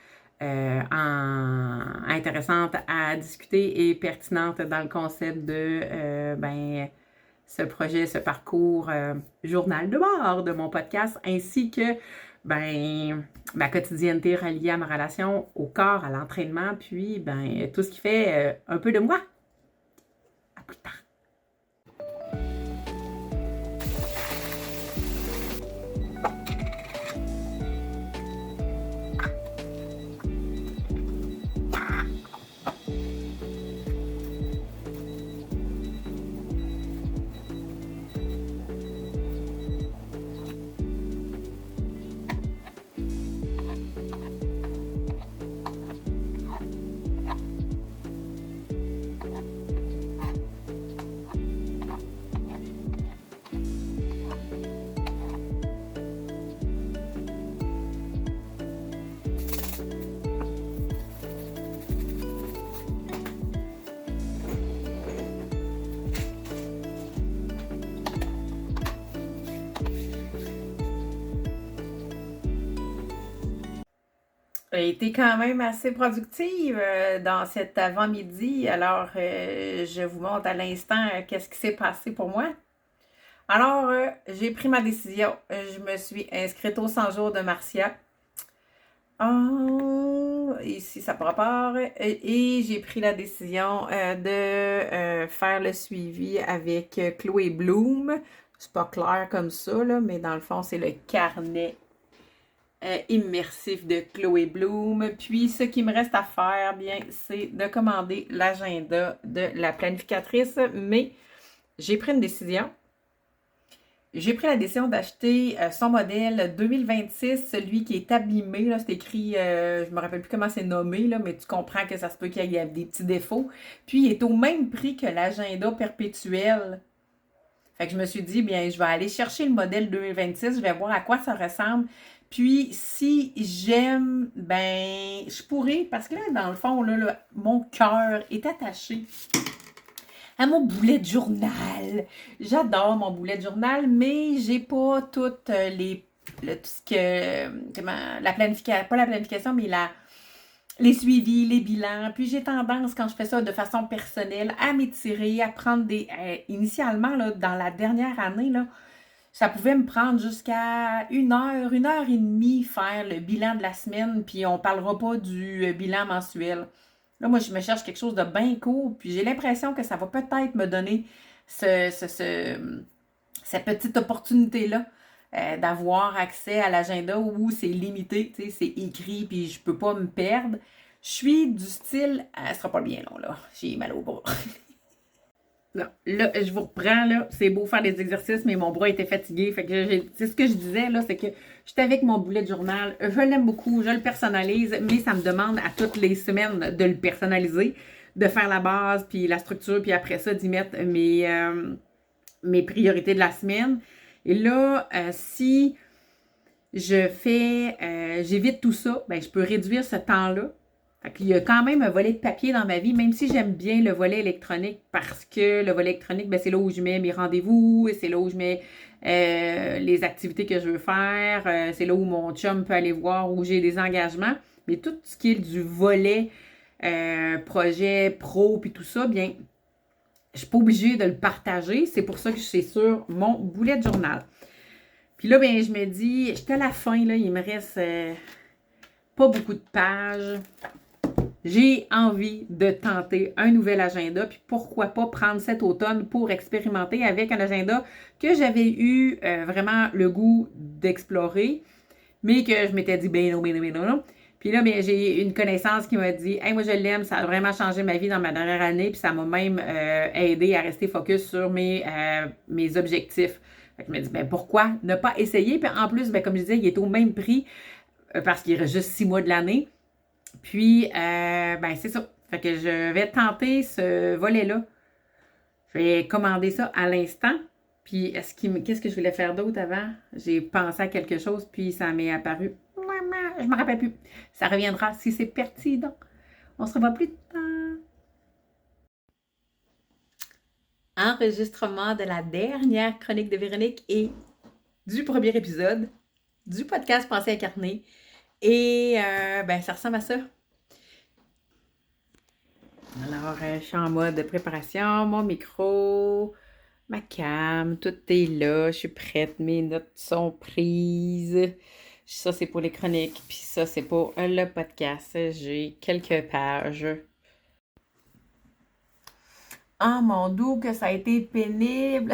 Speaker 1: intéressante à discuter et pertinente dans le concept de ce projet, ce parcours journal de bord de mon podcast, ainsi que ma quotidienneté reliée à ma relation au corps, à l'entraînement, puis tout ce qui fait un peu de moi. À plus tard. A été quand même assez productive dans cet avant-midi. Alors, je vous montre à l'instant qu'est-ce qui s'est passé pour moi. Alors, j'ai pris ma décision. Je me suis inscrite aux 100 jours de Marcia. Ici, ça prépare. Et j'ai pris la décision de faire le suivi avec Chloé Bloom. C'est pas clair comme ça, là, mais dans le fond, c'est le carnet immersif de Chloé Bloom. Puis, ce qui me reste à faire, bien, c'est de commander l'agenda de la planificatrice. Mais j'ai pris une décision. J'ai pris la décision d'acheter son modèle 2026, celui qui est abîmé. Là, c'est écrit, je me rappelle plus comment c'est nommé, là, mais tu comprends que ça se peut qu'il y ait des petits défauts. Puis, il est au même prix que l'agenda perpétuel. Fait que je me suis dit, bien, je vais aller chercher le modèle 2026, je vais voir à quoi ça ressemble. Puis, si j'aime, ben, je pourrais, parce que là, dans le fond, là, mon cœur est attaché à mon boulet de journal. J'adore mon boulet de journal, mais j'ai pas toutes tout ce que, la planification, pas la planification, mais les suivis, les bilans. Puis j'ai tendance, quand je fais ça de façon personnelle, à m'étirer, à prendre initialement, là, dans la dernière année, là, ça pouvait me prendre jusqu'à 1 heure et demie faire le bilan de la semaine, puis on parlera pas du bilan mensuel. Là, moi, je me cherche quelque chose de bien court, puis j'ai l'impression que ça va peut-être me donner cette petite opportunité-là d'avoir accès à l'agenda où c'est limité, tu sais, c'est écrit, puis je peux pas me perdre. Je suis du style, ça sera pas bien long, là, j'ai mal au bras. Là, je vous reprends, là, c'est beau faire des exercices, mais mon bras était fatigué. Fait que c'est ce que je disais, là, c'est que j'étais avec mon boulet de journal. Je l'aime beaucoup, je le personnalise, mais ça me demande à toutes les semaines de le personnaliser, de faire la base, puis la structure, puis après ça, d'y mettre mes priorités de la semaine. Et là, si j'évite tout ça, ben, je peux réduire ce temps-là. Fait qu'il y a quand même un volet de papier dans ma vie, même si j'aime bien le volet électronique, parce que le volet électronique, ben, c'est là où je mets mes rendez-vous, c'est là où je mets les activités que je veux faire, c'est là où mon chum peut aller voir où j'ai des engagements. Mais tout ce qui est du volet projet pro puis tout ça, bien, je suis pas obligée de le partager. C'est pour ça que c'est sur mon boulet de journal. Puis là, bien, je me dis, j'étais à la fin, là, il me reste pas beaucoup de pages. J'ai envie de tenter un nouvel agenda, puis pourquoi pas prendre cet automne pour expérimenter avec un agenda que j'avais eu vraiment le goût d'explorer, mais que je m'étais dit, ben non. Puis là, bien, j'ai une connaissance qui m'a dit, hey, moi je l'aime, ça a vraiment changé ma vie dans ma dernière année, puis ça m'a même aidé à rester focus sur mes objectifs. Fait que je me dis, ben pourquoi ne pas essayer? Puis en plus, ben, comme je disais, il est au même prix parce qu'il reste juste 6 mois de l'année. Puis, ben c'est ça. Fait que je vais tenter ce volet-là. Je vais commander ça à l'instant. Puis, qu'est-ce que je voulais faire d'autre avant? J'ai pensé à quelque chose, puis ça m'est apparu. Je me rappelle plus. Ça reviendra si c'est pertinent. On se revoit plus tard. Enregistrement de la dernière chronique de Véronique et du premier épisode du podcast Pensée incarnée. Et ben, ça ressemble à ça. Alors, je suis en mode préparation, mon micro, ma cam, tout est là, je suis prête, mes notes sont prises. Ça, c'est pour les chroniques, puis ça, c'est pour le podcast. J'ai quelques pages. Ah, mon Dieu, que ça a été pénible!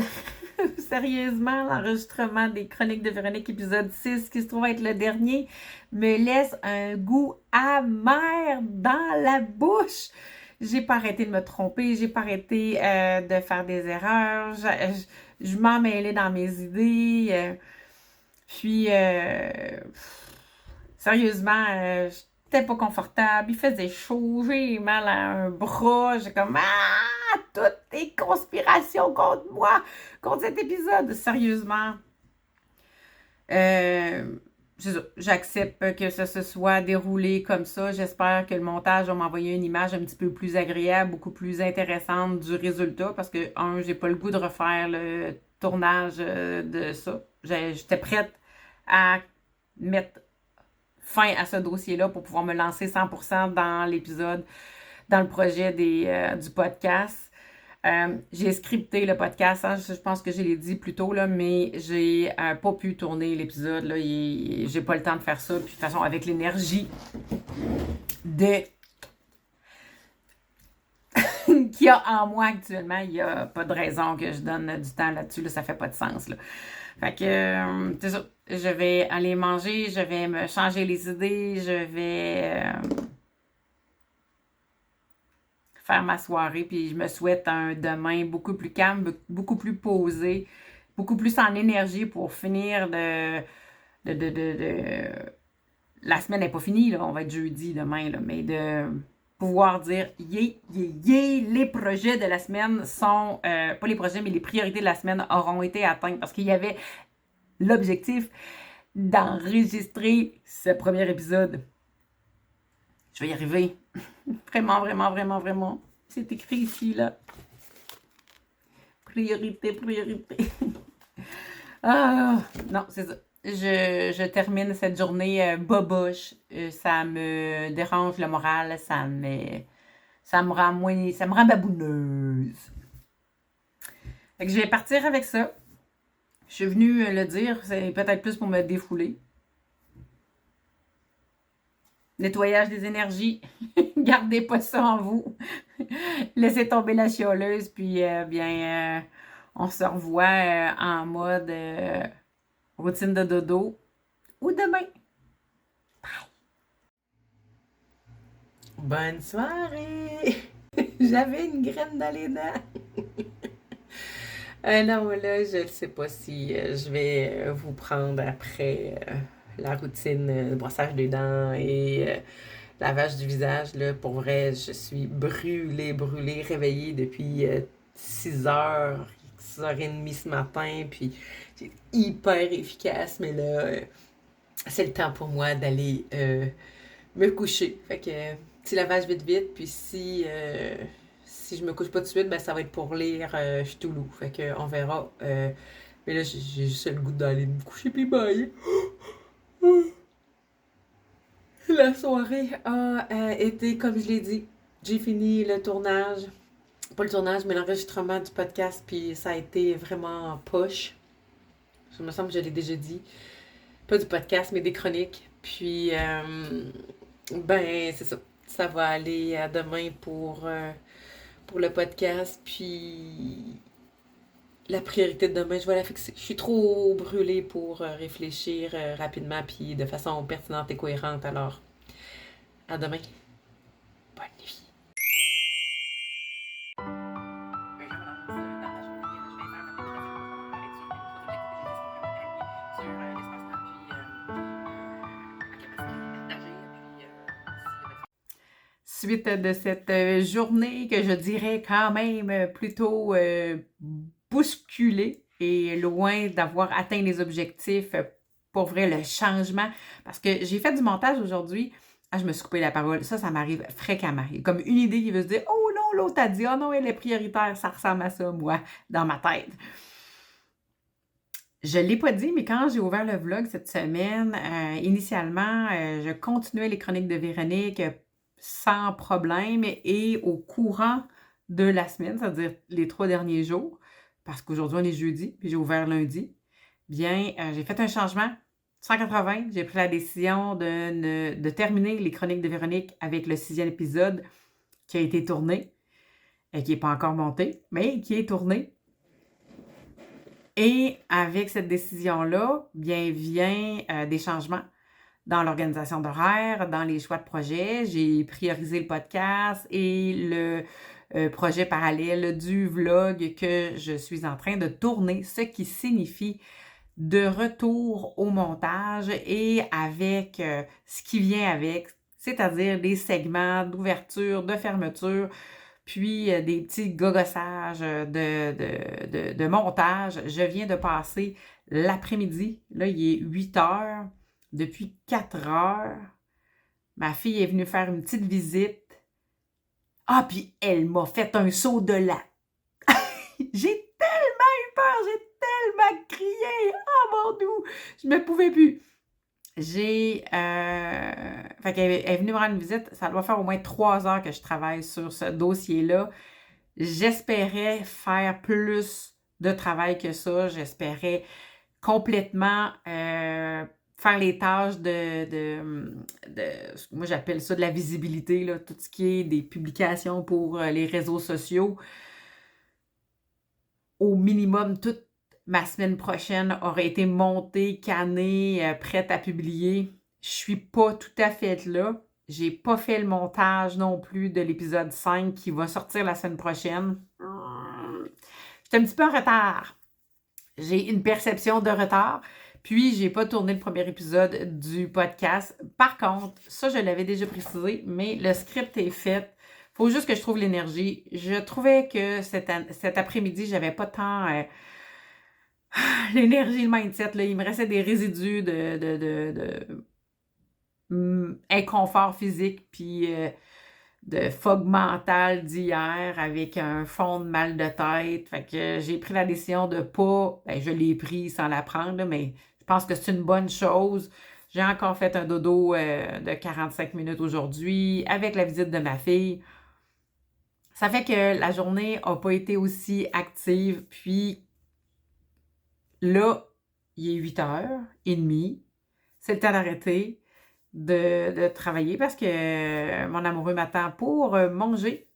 Speaker 1: Sérieusement, l'enregistrement des chroniques de Véronique, épisode 6, qui se trouve être le dernier, me laisse un goût amer dans la bouche. J'ai pas arrêté de me tromper, j'ai pas arrêté de faire des erreurs, je m'en mêlais dans mes idées. Puis, sérieusement, j'étais pas confortable, il faisait chaud, j'ai mal à un bras, j'ai comme toutes tes conspirations contre moi, contre cet épisode. Sérieusement, c'est ça, j'accepte que ça se soit déroulé comme ça. J'espère que le montage va m'envoyer une image un petit peu plus agréable, beaucoup plus intéressante du résultat parce que, j'ai pas le goût de refaire le tournage de ça. J'étais prête à mettre fin à ce dossier-là pour pouvoir me lancer 100% dans l'épisode, dans le projet du podcast. J'ai scripté le podcast, hein, je pense que je l'ai dit plus tôt, là, mais j'ai pas pu tourner l'épisode. Là, j'ai pas le temps de faire ça. Puis de toute façon, avec l'énergie de qu'il y a en moi actuellement, il n'y a pas de raison que je donne du temps là-dessus. Là, ça fait pas de sens. Là. Fait que, c'est ça. Je vais aller manger, je vais me changer les idées, je vais faire ma soirée, puis je me souhaite un demain beaucoup plus calme, beaucoup plus posé, beaucoup plus en énergie pour finir La semaine n'est pas finie, là, on va être jeudi demain, là, mais de pouvoir dire les projets de la semaine sont, pas les projets, mais les priorités de la semaine auront été atteintes parce qu'il y avait l'objectif d'enregistrer ce premier épisode. Je vais y arriver. Vraiment, vraiment, vraiment, vraiment. C'est écrit ici, là. Priorité, priorité. Non, c'est ça. Je termine cette journée boboche. Ça me dérange le moral. Ça me rend babouneuse. Fait que je vais partir avec ça. Je suis venue le dire, c'est peut-être plus pour me défouler. Nettoyage des énergies. Gardez pas ça en vous. Laissez tomber la chialeuse, puis on se revoit en mode routine de dodo ou demain. Bye! Bonne soirée! J'avais une graine dans les dents. Non, là, je ne sais pas si je vais vous prendre après la routine de brossage des dents et lavage du visage. Là, pour vrai, je suis brûlée, réveillée depuis 6h, 6h30 ce matin. Puis, c'est hyper efficace, mais là, c'est le temps pour moi d'aller me coucher. Fait que, petit lavage vite, puis si je me couche pas tout de suite, ben ça va être pour lire Cthulhu. Fait que on verra. Mais là, j'ai juste le goût d'aller me coucher puis bye. La soirée a été, comme je l'ai dit, j'ai fini le tournage. Pas le tournage, mais l'enregistrement du podcast, puis ça a été vraiment poche. Je me semble que je l'ai déjà dit. Pas du podcast, mais des chroniques. Puis, ben, c'est ça. Ça va aller à demain pour le podcast. Puis, la priorité de demain, je vais la fixer. Je suis trop brûlée pour réfléchir rapidement puis de façon pertinente et cohérente. Alors, à demain. Bonne nuit. suite de cette journée que je dirais quand même plutôt bousculée et loin d'avoir atteint les objectifs. Pour vrai, le changement, parce que j'ai fait du montage aujourd'hui. Ah, je me suis coupé la parole. Ça m'arrive fréquemment. Il y a comme une idée qui veut se dire, oh non, l'autre a dit, oh non, elle est prioritaire. Ça ressemble à ça, moi, dans ma tête. Je ne l'ai pas dit, mais quand j'ai ouvert le vlog cette semaine, initialement, je continuais les chroniques de Véronique sans problème et au courant de la semaine, c'est-à-dire les 3 derniers jours, parce qu'aujourd'hui on est jeudi, puis j'ai ouvert lundi, bien, j'ai fait un changement 180. J'ai pris la décision de terminer les chroniques de Véronique avec le 6e épisode qui a été tourné, et qui n'est pas encore monté, mais qui est tourné. Et avec cette décision-là, bien vient des changements dans l'organisation d'horaire, dans les choix de projet. J'ai priorisé le podcast et le projet parallèle du vlog que je suis en train de tourner, ce qui signifie de retour au montage et avec ce qui vient avec, c'est-à-dire des segments d'ouverture, de fermeture, puis des petits gogossages de montage. Je viens de passer l'après-midi. Là, il est 8 heures. Depuis 4 heures, ma fille est venue faire une petite visite. Ah, puis elle m'a fait un saut de lac. J'ai tellement eu peur, j'ai tellement crié. Ah, mon Dieu, je ne me pouvais plus. Fait qu'elle est venue me rendre une visite. Ça doit faire au moins 3 heures que je travaille sur ce dossier-là. J'espérais faire plus de travail que ça. J'espérais complètement faire les tâches moi j'appelle ça de la visibilité, là, tout ce qui est des publications pour les réseaux sociaux. Au minimum, toute ma semaine prochaine aurait été montée, cannée, prête à publier. Je suis pas tout à fait là. J'ai pas fait le montage non plus de l'épisode 5 qui va sortir la semaine prochaine. J'étais un petit peu en retard. J'ai une perception de retard. Puis, j'ai pas tourné le premier épisode du podcast. Par contre, ça, je l'avais déjà précisé, mais le script est fait. Faut juste que je trouve l'énergie. Je trouvais que cet après-midi, j'avais pas tant l'énergie, le mindset. Là. Il me restait des résidus de inconfort physique, puis de fog mental d'hier avec un fond de mal de tête. Fait que j'ai pris la décision de pas... Ben, je l'ai pris sans la prendre, là, mais je pense que c'est une bonne chose. J'ai encore fait un dodo de 45 minutes aujourd'hui avec la visite de ma fille. Ça fait que la journée n'a pas été aussi active. Puis là, il est 8h30. C'est le temps d'arrêter de travailler parce que mon amoureux m'attend pour manger.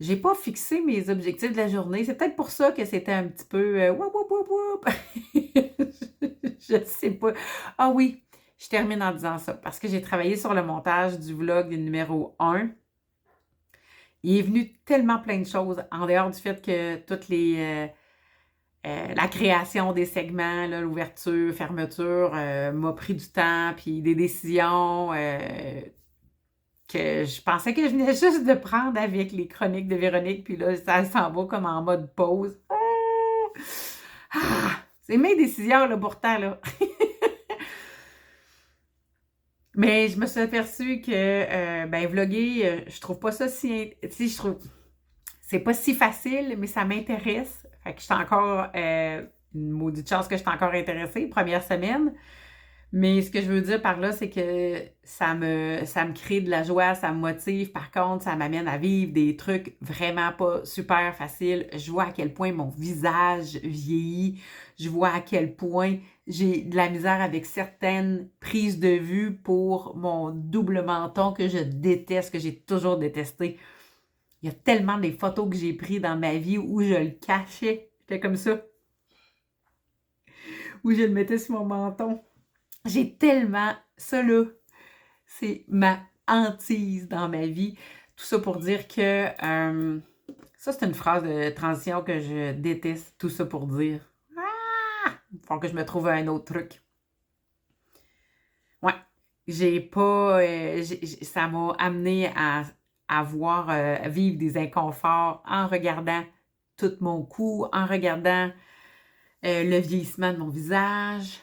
Speaker 1: J'ai pas fixé mes objectifs de la journée. C'est peut-être pour ça que c'était un petit peu woup, woup, woup, woup. Je sais pas. Ah oui, je termine en disant ça parce que j'ai travaillé sur le montage du vlog numéro 1. Il est venu tellement plein de choses en dehors du fait que toutes les la création des segments, là, l'ouverture, fermeture, m'a pris du temps, puis des décisions que je pensais que je venais juste de prendre avec les chroniques de Véronique, puis là, ça s'en va comme en mode pause. C'est mes décisions, là, pourtant, là. Mais je me suis aperçue que, vlogger, je trouve pas ça si... Tu sais, je trouve... C'est pas si facile, mais ça m'intéresse. Fait que je suis encore... une maudite chance que je suis encore intéressée, première semaine. Mais ce que je veux dire par là, c'est que ça me crée de la joie, ça me motive. Par contre, ça m'amène à vivre des trucs vraiment pas super faciles. Je vois à quel point mon visage vieillit. Je vois à quel point j'ai de la misère avec certaines prises de vue pour mon double menton que je déteste, que j'ai toujours détesté. Il y a tellement des photos que j'ai prises dans ma vie où je le cachais. J'étais comme ça. Où je le mettais sur mon menton. J'ai tellement... Ça, là, c'est ma hantise dans ma vie. Tout ça pour dire que... ça, c'est une phrase de transition que je déteste. Tout ça pour dire... Il faut que je me trouve un autre truc. Ouais. j'ai pas, ça m'a amené à voir, à vivre des inconforts en regardant tout mon cou, en regardant le vieillissement de mon visage.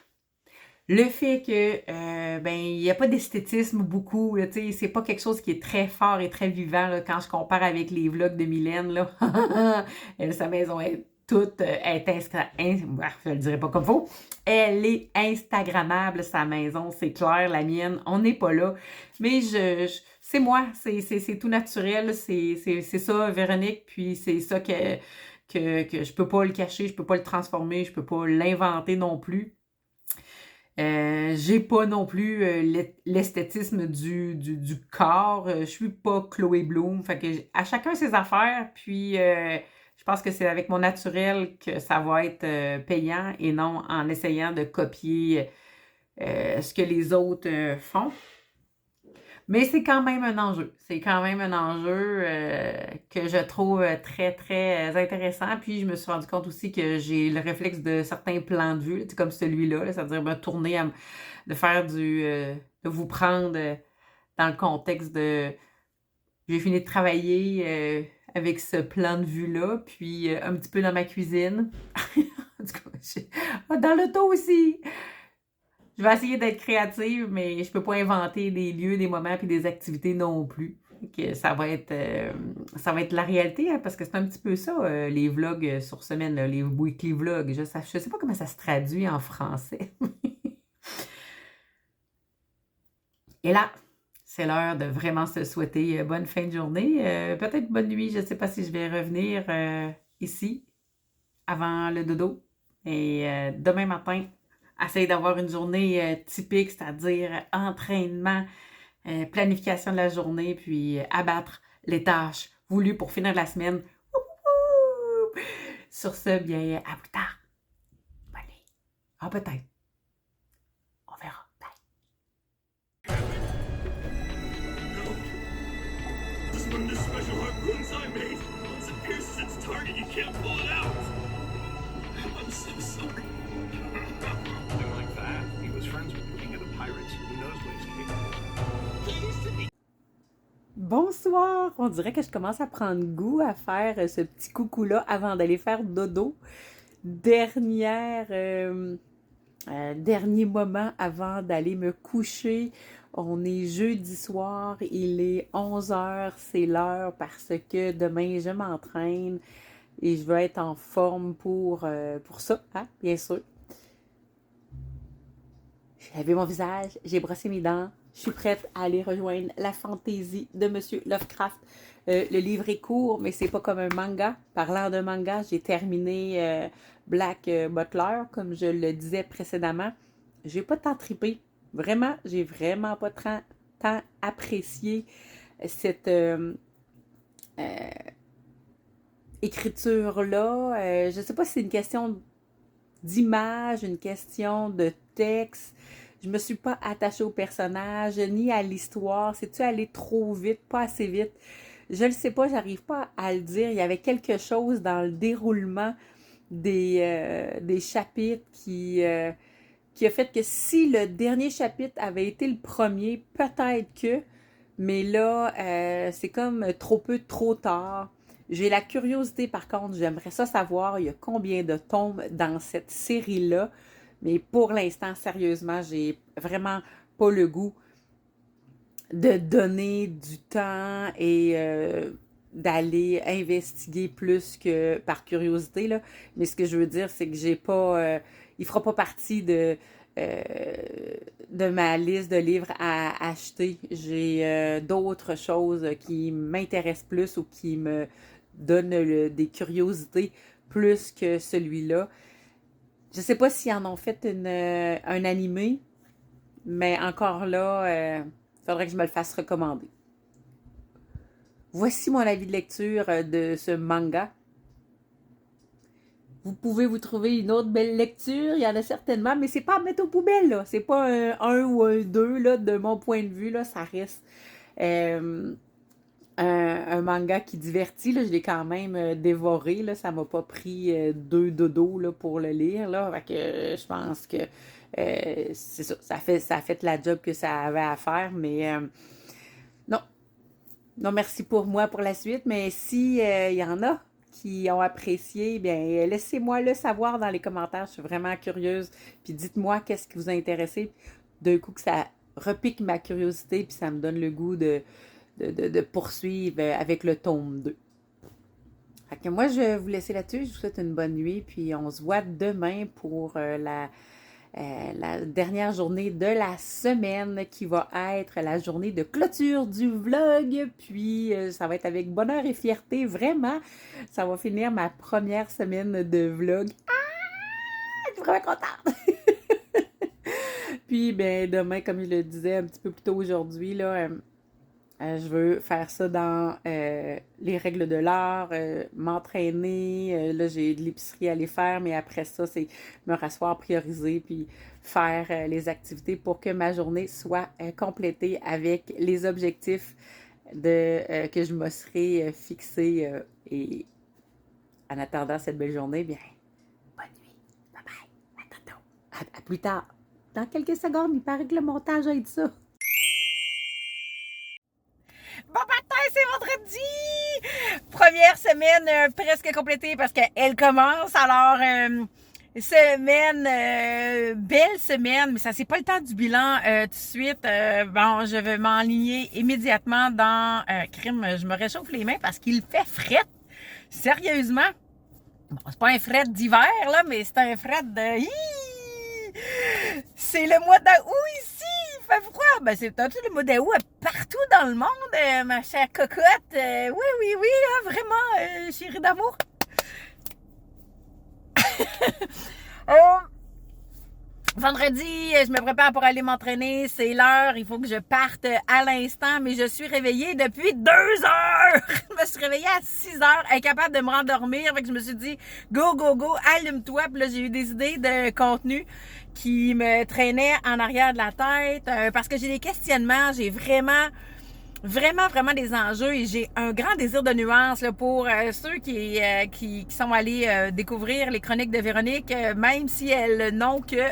Speaker 1: Le fait que, ben, il n'y a pas d'esthétisme beaucoup, tu sais, c'est pas quelque chose qui est très fort et très vivant, là, quand je compare avec les vlogs de Mylène, là. Elle, sa maison est toute, je le dirais pas comme faut. Elle est instagrammable, sa maison, c'est clair, la mienne, on n'est pas là. Mais c'est moi, c'est tout naturel, c'est ça, Véronique, puis c'est ça que je peux pas le cacher, je peux pas le transformer, je peux pas l'inventer non plus. J'ai pas non plus l'esthétisme du corps. Je suis pas Chloé Bloom. Fait que à chacun ses affaires. Puis je pense que c'est avec mon naturel que ça va être payant et non en essayant de copier ce que les autres font. Mais c'est quand même un enjeu. C'est quand même un enjeu que je trouve très, très intéressant. Puis je me suis rendu compte aussi que j'ai le réflexe de certains plans de vue, comme celui-là, c'est-à-dire me tourner, de faire de vous prendre dans le contexte de j'ai fini de travailler avec ce plan de vue-là, puis un petit peu dans ma cuisine. En tout cas, dans l'auto aussi. Je vais essayer d'être créative, mais je peux pas inventer des lieux, des moments puis des activités non plus. Que ça va être la réalité, hein, parce que c'est un petit peu ça, les vlogs sur semaine, là, les weekly vlogs. Je sais pas comment ça se traduit en français. Et là, c'est l'heure de vraiment se souhaiter bonne fin de journée. Peut-être bonne nuit, je ne sais pas si je vais revenir ici avant le dodo. Et demain matin, essaye d'avoir une journée typique, c'est-à-dire entraînement, planification de la journée, puis abattre les tâches voulues pour finir la semaine. Sur ce, bien, à plus tard. Bonne nuit. Ah, peut-être. On verra. Bye.
Speaker 2: This is one of the special harpoons I made. Once it pierces its target, you can't pull it out. I'm so sorry. Something like that. He was friends with the king of the pirates. Who knows what he's capable. He used to be.
Speaker 1: Bonsoir! On dirait que je commence à prendre goût à faire ce petit coucou-là avant d'aller faire dodo. Dernier moment avant d'aller me coucher. On est jeudi soir, il est 11h, c'est l'heure parce que demain je m'entraîne et je veux être en forme pour ça, hein, bien sûr. J'ai lavé mon visage, j'ai brossé mes dents, je suis prête à aller rejoindre la fantaisie de Monsieur Lovecraft. Le livre est court, mais c'est pas comme un manga. Parlant de manga, j'ai terminé Black Butler, comme je le disais précédemment. J'ai pas tant trippé. Vraiment, j'ai vraiment pas tant apprécié cette écriture-là. Je sais pas si c'est une question d'image, une question de texte. Je me suis pas attachée au personnage, ni à l'histoire. C'est-tu allé trop vite, pas assez vite? Je le sais pas, j'arrive pas à le dire. Il y avait quelque chose dans le déroulement des chapitres qui a fait que si le dernier chapitre avait été le premier, peut-être que, mais là, c'est comme trop peu, trop tard. J'ai la curiosité, par contre, j'aimerais ça savoir, il y a combien de tomes dans cette série-là, mais pour l'instant, sérieusement, j'ai vraiment pas le goût de donner du temps et d'aller investiguer plus que par curiosité, là. Mais ce que je veux dire, c'est que j'ai pas... il fera pas partie de ma liste de livres à acheter. J'ai d'autres choses qui m'intéressent plus ou qui me donnent des curiosités plus que celui-là. Je sais pas s'ils en ont fait un animé, mais encore là, faudrait que je me le fasse recommander. Voici mon avis de lecture de ce manga. Vous pouvez vous trouver une autre belle lecture, il y en a certainement, mais c'est pas à mettre aux poubelles, là. C'est pas un 1 ou un 2, là, de mon point de vue, là, ça reste un manga qui divertit, là, je l'ai quand même dévoré, là, ça m'a pas pris 2 dodos là, pour le lire, là, fait que je pense que c'est ça, ça a fait la job que ça avait à faire, mais non, non, merci pour moi pour la suite, mais si il y en a qui ont apprécié, bien, laissez-moi le savoir dans les commentaires, je suis vraiment curieuse, puis dites-moi qu'est-ce qui vous a intéressé, d'un coup que ça repique ma curiosité, puis ça me donne le goût de poursuivre avec le tome 2. Fait que moi, je vais vous laisser là-dessus. Je vous souhaite une bonne nuit. Puis on se voit demain pour la dernière journée de la semaine qui va être la journée de clôture du vlog. Puis ça va être avec bonheur et fierté. Vraiment, ça va finir ma première semaine de vlog. Ah! Je suis vraiment contente! Puis, ben, demain, comme je le disais un petit peu plus tôt aujourd'hui, là, je veux faire ça dans les règles de l'art, m'entraîner. Là, j'ai de l'épicerie à aller faire, mais après ça, c'est me rasseoir, prioriser, puis faire les activités pour que ma journée soit complétée avec les objectifs que je me serai fixé. Et en attendant cette belle journée, bien, bonne nuit. Bye bye. À tantôt. À plus tard. Dans quelques secondes, il paraît que le montage aide ça. Bon matin, c'est vendredi! Première semaine presque complétée parce qu'elle commence. Alors, belle semaine, mais ça c'est pas le temps du bilan tout de suite. Bon, je vais m'enligner immédiatement dans crime. Je me réchauffe les mains parce qu'il fait fret. Sérieusement. Bon, c'est pas un fret d'hiver, là, mais c'est un fret de... C'est le mois d'août ici! Il fait froid! Ben, c'est peut-être le mois d'août partout dans le monde, ma chère cocotte. Oui, hein, vraiment, chérie d'amour. Vendredi, je me prépare pour aller m'entraîner. C'est l'heure. Il faut que je parte à l'instant, mais je suis réveillée depuis 2 heures. Je me suis réveillée à 6 heures, incapable de me rendormir. Fait que je me suis dit, go, allume-toi. Puis là, j'ai eu des idées de contenu qui me traînaient en arrière de la tête parce que j'ai des questionnements. J'ai vraiment des enjeux et j'ai un grand désir de nuance là, pour ceux qui sont allés découvrir les chroniques de Véronique, même si elles n'ont que...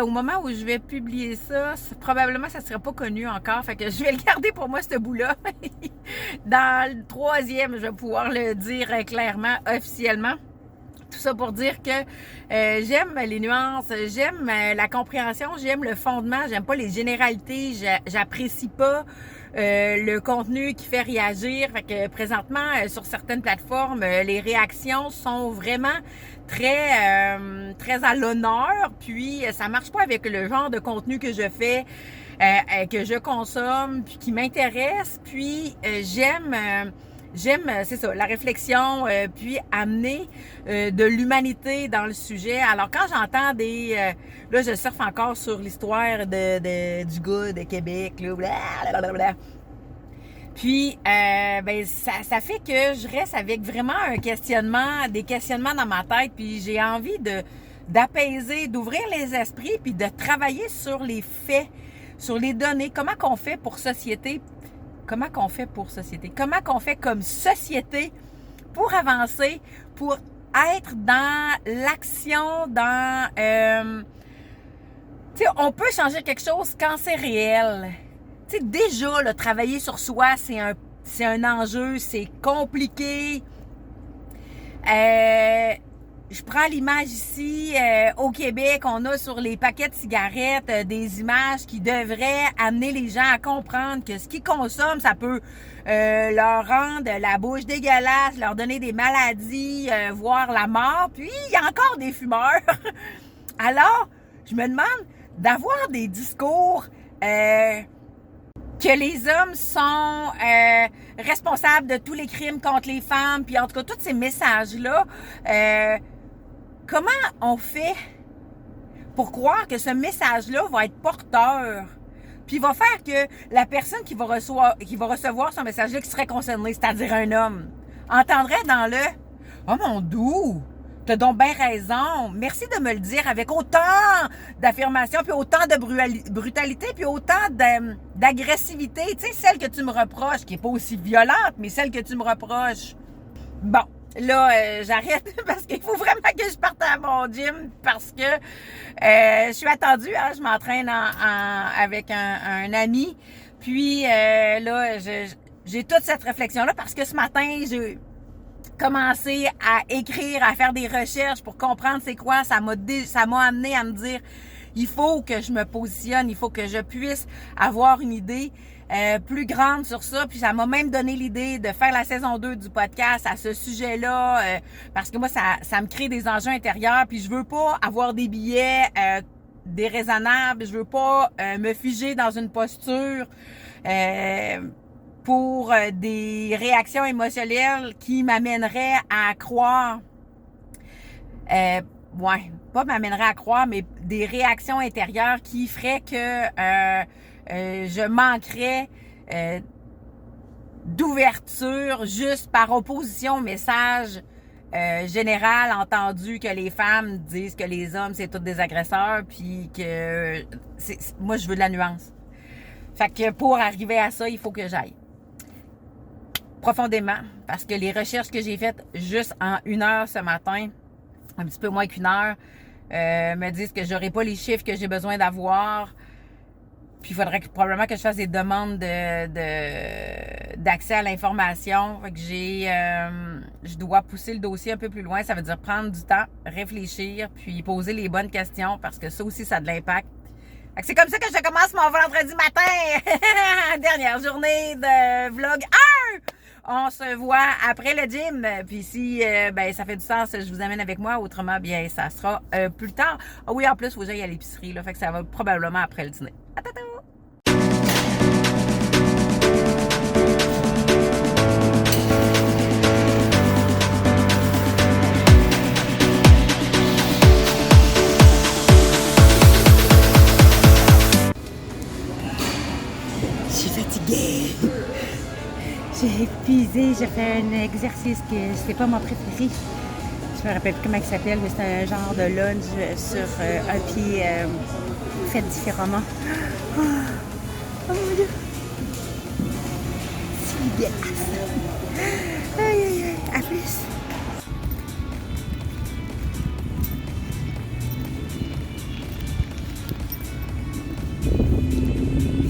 Speaker 1: au moment où je vais publier ça, probablement ça ne sera pas connu encore, fait que je vais le garder pour moi, ce bout-là. Dans le 3e, je vais pouvoir le dire clairement, officiellement. Tout ça pour dire que j'aime les nuances, j'aime la compréhension, j'aime le fondement, j'aime pas les généralités, j'apprécie pas le contenu qui fait réagir. Fait que présentement, sur certaines plateformes, les réactions sont vraiment très à l'honneur, puis ça marche pas avec le genre de contenu que je fais, que je consomme, puis qui m'intéresse, puis j'aime, c'est ça, la réflexion, puis amener de l'humanité dans le sujet. Alors, quand j'entends là, je surfe encore sur l'histoire du gars de Québec, là, blablabla. Puis, ben, ça fait que je reste avec vraiment des questionnements dans ma tête, puis j'ai envie d'apaiser, d'ouvrir les esprits, puis de travailler sur les faits, sur les données. Comment qu'on fait comme société comme société pour avancer, pour être dans l'action, tu sais, on peut changer quelque chose quand c'est réel. Tu sais, déjà, là, travailler sur soi, c'est un enjeu, c'est compliqué. Je prends l'image ici, au Québec, on a sur les paquets de cigarettes des images qui devraient amener les gens à comprendre que ce qu'ils consomment, ça peut leur rendre la bouche dégueulasse, leur donner des maladies, voire la mort. Puis, il y a encore des fumeurs. Alors, je me demande d'avoir des discours que les hommes sont responsables de tous les crimes contre les femmes, puis en tout cas, tous ces messages-là, comment on fait pour croire que ce message-là va être porteur, puis va faire que la personne qui va recevoir ce message-là qui serait concernée, c'est-à-dire un homme, entendrait dans le « Oh mon doux,
Speaker 3: T'as donc bien raison. Merci de me le dire avec autant d'affirmation, puis autant de brutalité, puis autant d'agressivité. Tu sais, celle que tu me reproches, qui est pas aussi violente, mais celle que tu me reproches. Bon, là, j'arrête parce qu'il faut vraiment que je parte à mon gym parce que je suis attendue. Hein, je m'entraîne avec un ami. Puis là, j'ai toute cette réflexion-là parce que ce matin, j'ai commencé à écrire, à faire des recherches pour comprendre c'est quoi. Ça m'a amené à me dire, il faut que je me positionne, il faut que je puisse avoir une idée plus grande sur ça. Puis ça m'a même donné l'idée de faire la saison 2 du podcast à ce sujet-là parce que moi, ça me crée des enjeux intérieurs. Puis je veux pas avoir des billets déraisonnables. Je veux pas me figer dans une posture pour des réactions émotionnelles qui m'amèneraient à croire, pas m'amèneraient à croire, mais des réactions intérieures qui feraient que je manquerais d'ouverture juste par opposition au message général entendu que les femmes disent que les hommes c'est tous des agresseurs, puis que moi je veux de la nuance. Fait que pour arriver à ça, il faut que j'aille profondément, parce que les recherches que j'ai faites juste en 1 heure ce matin, un petit peu moins qu'1 heure, me disent que j'aurai pas les chiffres que j'ai besoin d'avoir. Puis il faudrait probablement que je fasse des demandes d'accès à l'information. Fait que je dois pousser le dossier un peu plus loin. Ça veut dire prendre du temps, réfléchir, puis poser les bonnes questions, parce que ça aussi, ça a de l'impact. Fait que c'est comme ça que je commence mon vendredi matin. Dernière journée de vlog 1! On se voit après le gym. Puis si ça fait du sens, je vous amène avec moi. Autrement, bien, ça sera plus tard. Ah oui, en plus, il faut que j'aille à l'épicerie. Là, fait que ça va probablement après le dîner. À tantôt! Je suis fatiguée. J'ai épuisé, j'ai fait un exercice que c'est pas mon préféré. Je me rappelle plus comment il s'appelle, mais c'est un genre de lunge sur un pied fait différemment. Oh mon Dieu! C'est dégueulasse! Aïe aïe aïe! À plus!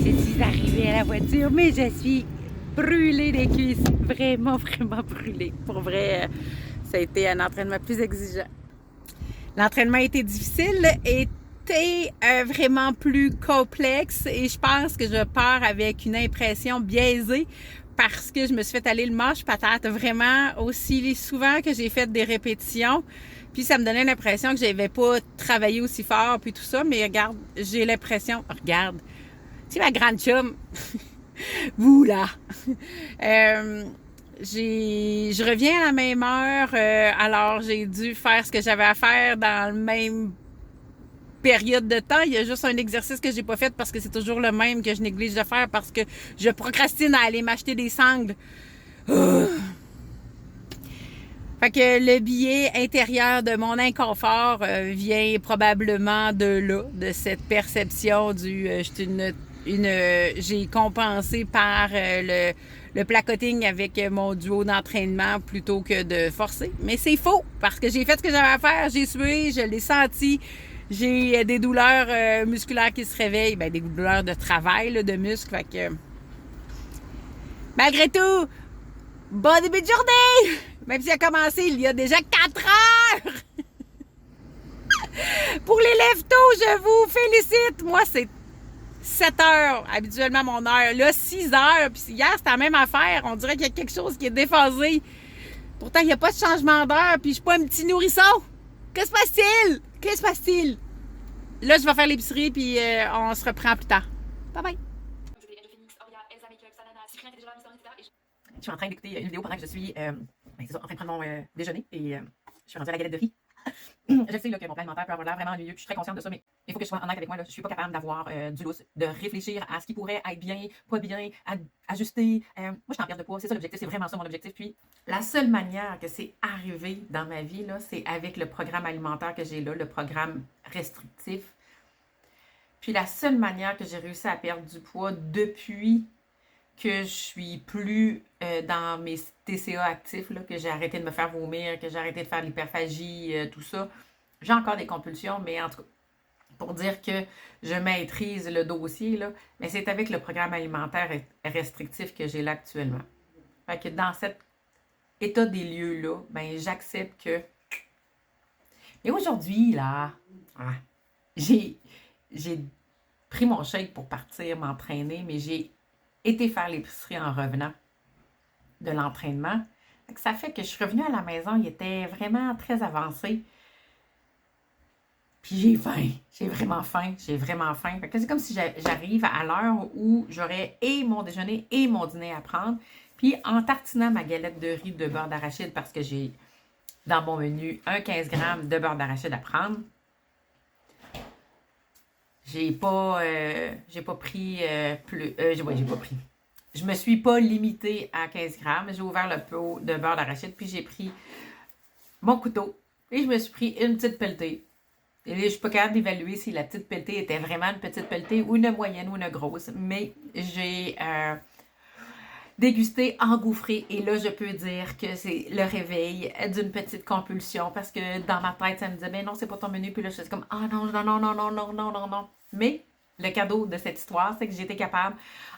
Speaker 3: Je suis arrivée à la voiture, mais je suis brûlée des cuisses. Vraiment, vraiment brûlée. Pour vrai, ça a été un entraînement plus exigeant. L'entraînement a été difficile, était vraiment plus complexe et je pense que je pars avec une impression biaisée parce que je me suis fait aller le manche patate vraiment aussi souvent que j'ai fait des répétitions. Puis ça me donnait l'impression que j'avais pas travaillé aussi fort puis tout ça, mais regarde, j'ai l'impression... Regarde, tu sais ma grande chum... Vous là! Je reviens à la même heure, alors j'ai dû faire ce que j'avais à faire dans la même période de temps. Il y a juste un exercice que j'ai pas fait parce que c'est toujours le même que je néglige de faire parce que je procrastine à aller m'acheter des sangles. Fait que le biais intérieur de mon inconfort vient probablement de là, de cette perception du j'ai compensé par le placoting avec mon duo d'entraînement plutôt que de forcer. Mais c'est faux, parce que j'ai fait ce que j'avais à faire, j'ai sué, je l'ai senti. J'ai des douleurs musculaires qui se réveillent, des douleurs de travail, là, de muscles. Fait que, malgré tout, bon début de journée! Même si a commencé il y a déjà 4 heures! Pour les lève-tôt, je vous félicite! Moi, c'est 7 heures, habituellement mon heure. Là, 6 heures. Puis hier, c'était la même affaire. On dirait qu'il y a quelque chose qui est déphasé. Pourtant, il n'y a pas de changement d'heure. Puis je suis pas un petit nourrisson. Que se passe-t-il? Que se passe-t-il? Là, je vais faire l'épicerie, puis on se reprend plus tard. Bye bye! Je suis en train d'écouter une vidéo pendant que je suis en train de prendre mon déjeuner. Et je suis rendue à la galette de riz. Je sais là, que mon plan alimentaire peut avoir l'air vraiment ennuyeux, puis je suis très consciente de ça, mais il faut que je sois honnête avec moi. Là, je suis pas capable d'avoir du lousse, de réfléchir à ce qui pourrait être bien, pas bien, ajuster. Moi, je suis en perte de poids, c'est ça l'objectif, c'est vraiment ça mon objectif. Puis la seule manière que c'est arrivé dans ma vie, là, c'est avec le programme alimentaire que j'ai là, le programme restrictif. Puis la seule manière que j'ai réussi à perdre du poids depuis que je suis plus dans mes TCA actifs, là, que j'ai arrêté de me faire vomir, que j'ai arrêté de faire de l'hyperphagie, tout ça. J'ai encore des compulsions, mais en tout cas, pour dire que je maîtrise le dossier, là, mais c'est avec le programme alimentaire restrictif que j'ai là actuellement. Fait que dans cet état des lieux-là, ben j'accepte que... Et aujourd'hui, là, j'ai pris mon shake pour partir m'entraîner, mais j'ai été faire l'épicerie en revenant de l'entraînement. Ça fait que je suis revenue à la maison, il était vraiment très avancé. Puis j'ai faim, j'ai vraiment faim. Fait que c'est comme si j'arrive à l'heure où j'aurais et mon déjeuner et mon dîner à prendre. Puis en tartinant ma galette de riz de beurre d'arachide, parce que j'ai dans mon menu un 15 grammes de beurre d'arachide à prendre, j'ai pas pris plus. J'ai pas pris. Je me suis pas limitée à 15 grammes. J'ai ouvert le pot de beurre d'arachide, puis j'ai pris mon couteau et je me suis pris une petite pelletée. Et là, je suis pas capable d'évaluer si la petite pelletée était vraiment une petite pelletée ou une moyenne ou une grosse, mais j'ai dégusté, engouffré, et là, je peux dire que c'est le réveil d'une petite compulsion, parce que dans ma tête, ça me disait, ben non, c'est pas ton menu, puis là, je suis comme, ah non, non, non, non, non, non, non, non, non. Mais le cadeau de cette histoire, c'est que j'étais capable,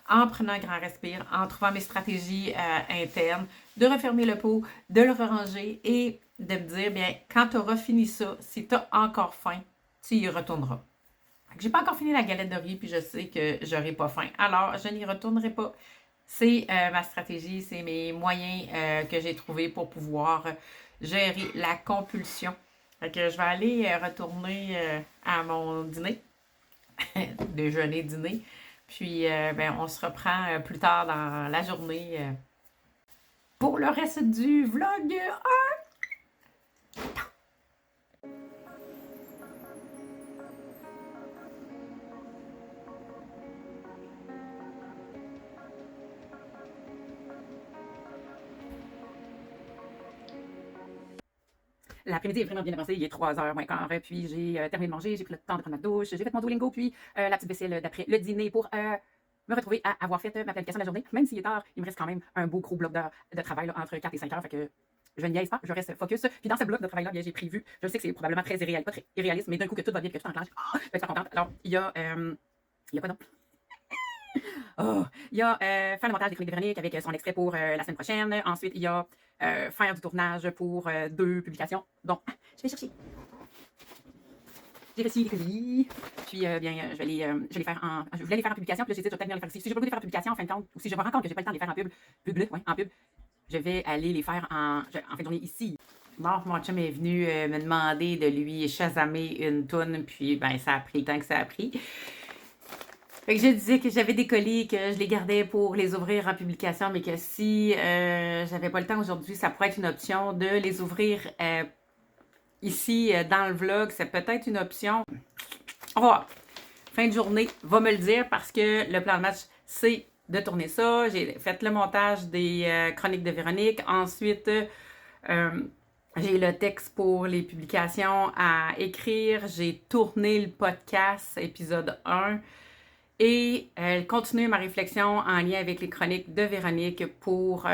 Speaker 3: en prenant un grand respire, en trouvant mes stratégies internes, de refermer le pot, de le ranger et de me dire, bien, quand tu auras fini ça, si tu as encore faim, tu y retourneras. J'ai pas encore fini la galette de riz, puis je sais que j'aurai pas faim. Alors, je n'y retournerai pas. C'est ma stratégie, c'est mes moyens que j'ai trouvés pour pouvoir gérer la compulsion. Fait que je vais aller retourner à mon dîner, déjeuner, dîner. Puis, ben, on se reprend plus tard dans la journée pour le reste du vlog 1. L'après-midi est vraiment bien avancé, il est 3h moins quart, puis j'ai terminé de manger, j'ai pris le temps de prendre ma douche, j'ai fait mon Duolingo, puis la petite vaisselle d'après le dîner pour me retrouver à avoir fait ma planification de la journée. Même s'il est tard, il me reste quand même un beau gros bloc de travail là, entre 4 et 5 heures, fait que je ne niaise pas, je reste focus. Puis dans ce bloc de travail-là, j'ai prévu, je sais que c'est probablement très irréaliste, pas très irréaliste, mais d'un coup que tout va bien, que tout enclenche, je vais être contente. Alors, il y a quoi donc? Oh, il y a faire le montage des chroniques de Véronique avec son extrait pour la semaine prochaine. Ensuite, il y a faire du tournage pour 2 publications. Donc, je vais chercher. J'ai reçu les colis. Puis, bien, je vais les faire en... Je voulais les faire en publication, puis là, j'ai dit, je vais peut-être bien les faire ici. Si je veux pas les faire en publication, en fin de compte, ou si je me rends compte que j'ai pas le temps de les faire en pub, je vais aller les faire en fin de journée ici. Bon, mon chum est venu me demander de lui chasamer une toune, puis, ben, ça a pris le temps que ça a pris. Fait que je disais que j'avais des colis, que je les gardais pour les ouvrir en publication, mais que si j'avais pas le temps aujourd'hui, ça pourrait être une option de les ouvrir ici dans le vlog. C'est peut-être une option. On va voir. Fin de journée, va me le dire parce que le plan de match, c'est de tourner ça. J'ai fait le montage des chroniques de Véronique. Ensuite, j'ai le texte pour les publications à écrire. J'ai tourné le podcast, épisode 1. Et continuer ma réflexion en lien avec les chroniques de Véronique pour parce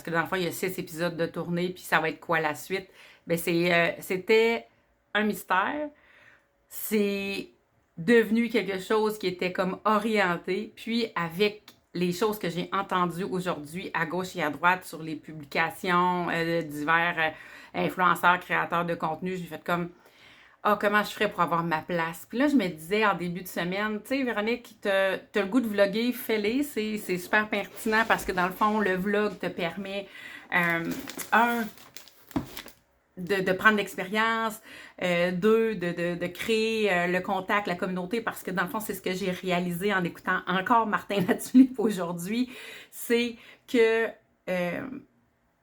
Speaker 3: que dans le fond, il y a 6 épisodes de tournée, puis ça va être quoi la suite? Bien, c'était un mystère. C'est devenu quelque chose qui était comme orienté. Puis avec les choses que j'ai entendues aujourd'hui à gauche et à droite sur les publications de divers influenceurs, créateurs de contenu, j'ai fait comme... Ah, comment je ferais pour avoir ma place? Puis là, je me disais en début de semaine, tu sais, Véronique, t'as le goût de vlogger, fais-les, c'est super pertinent parce que dans le fond, le vlog te permet, de prendre l'expérience, 2, de créer le contact, la communauté, parce que dans le fond, c'est ce que j'ai réalisé en écoutant encore Martin Latulippe aujourd'hui, c'est que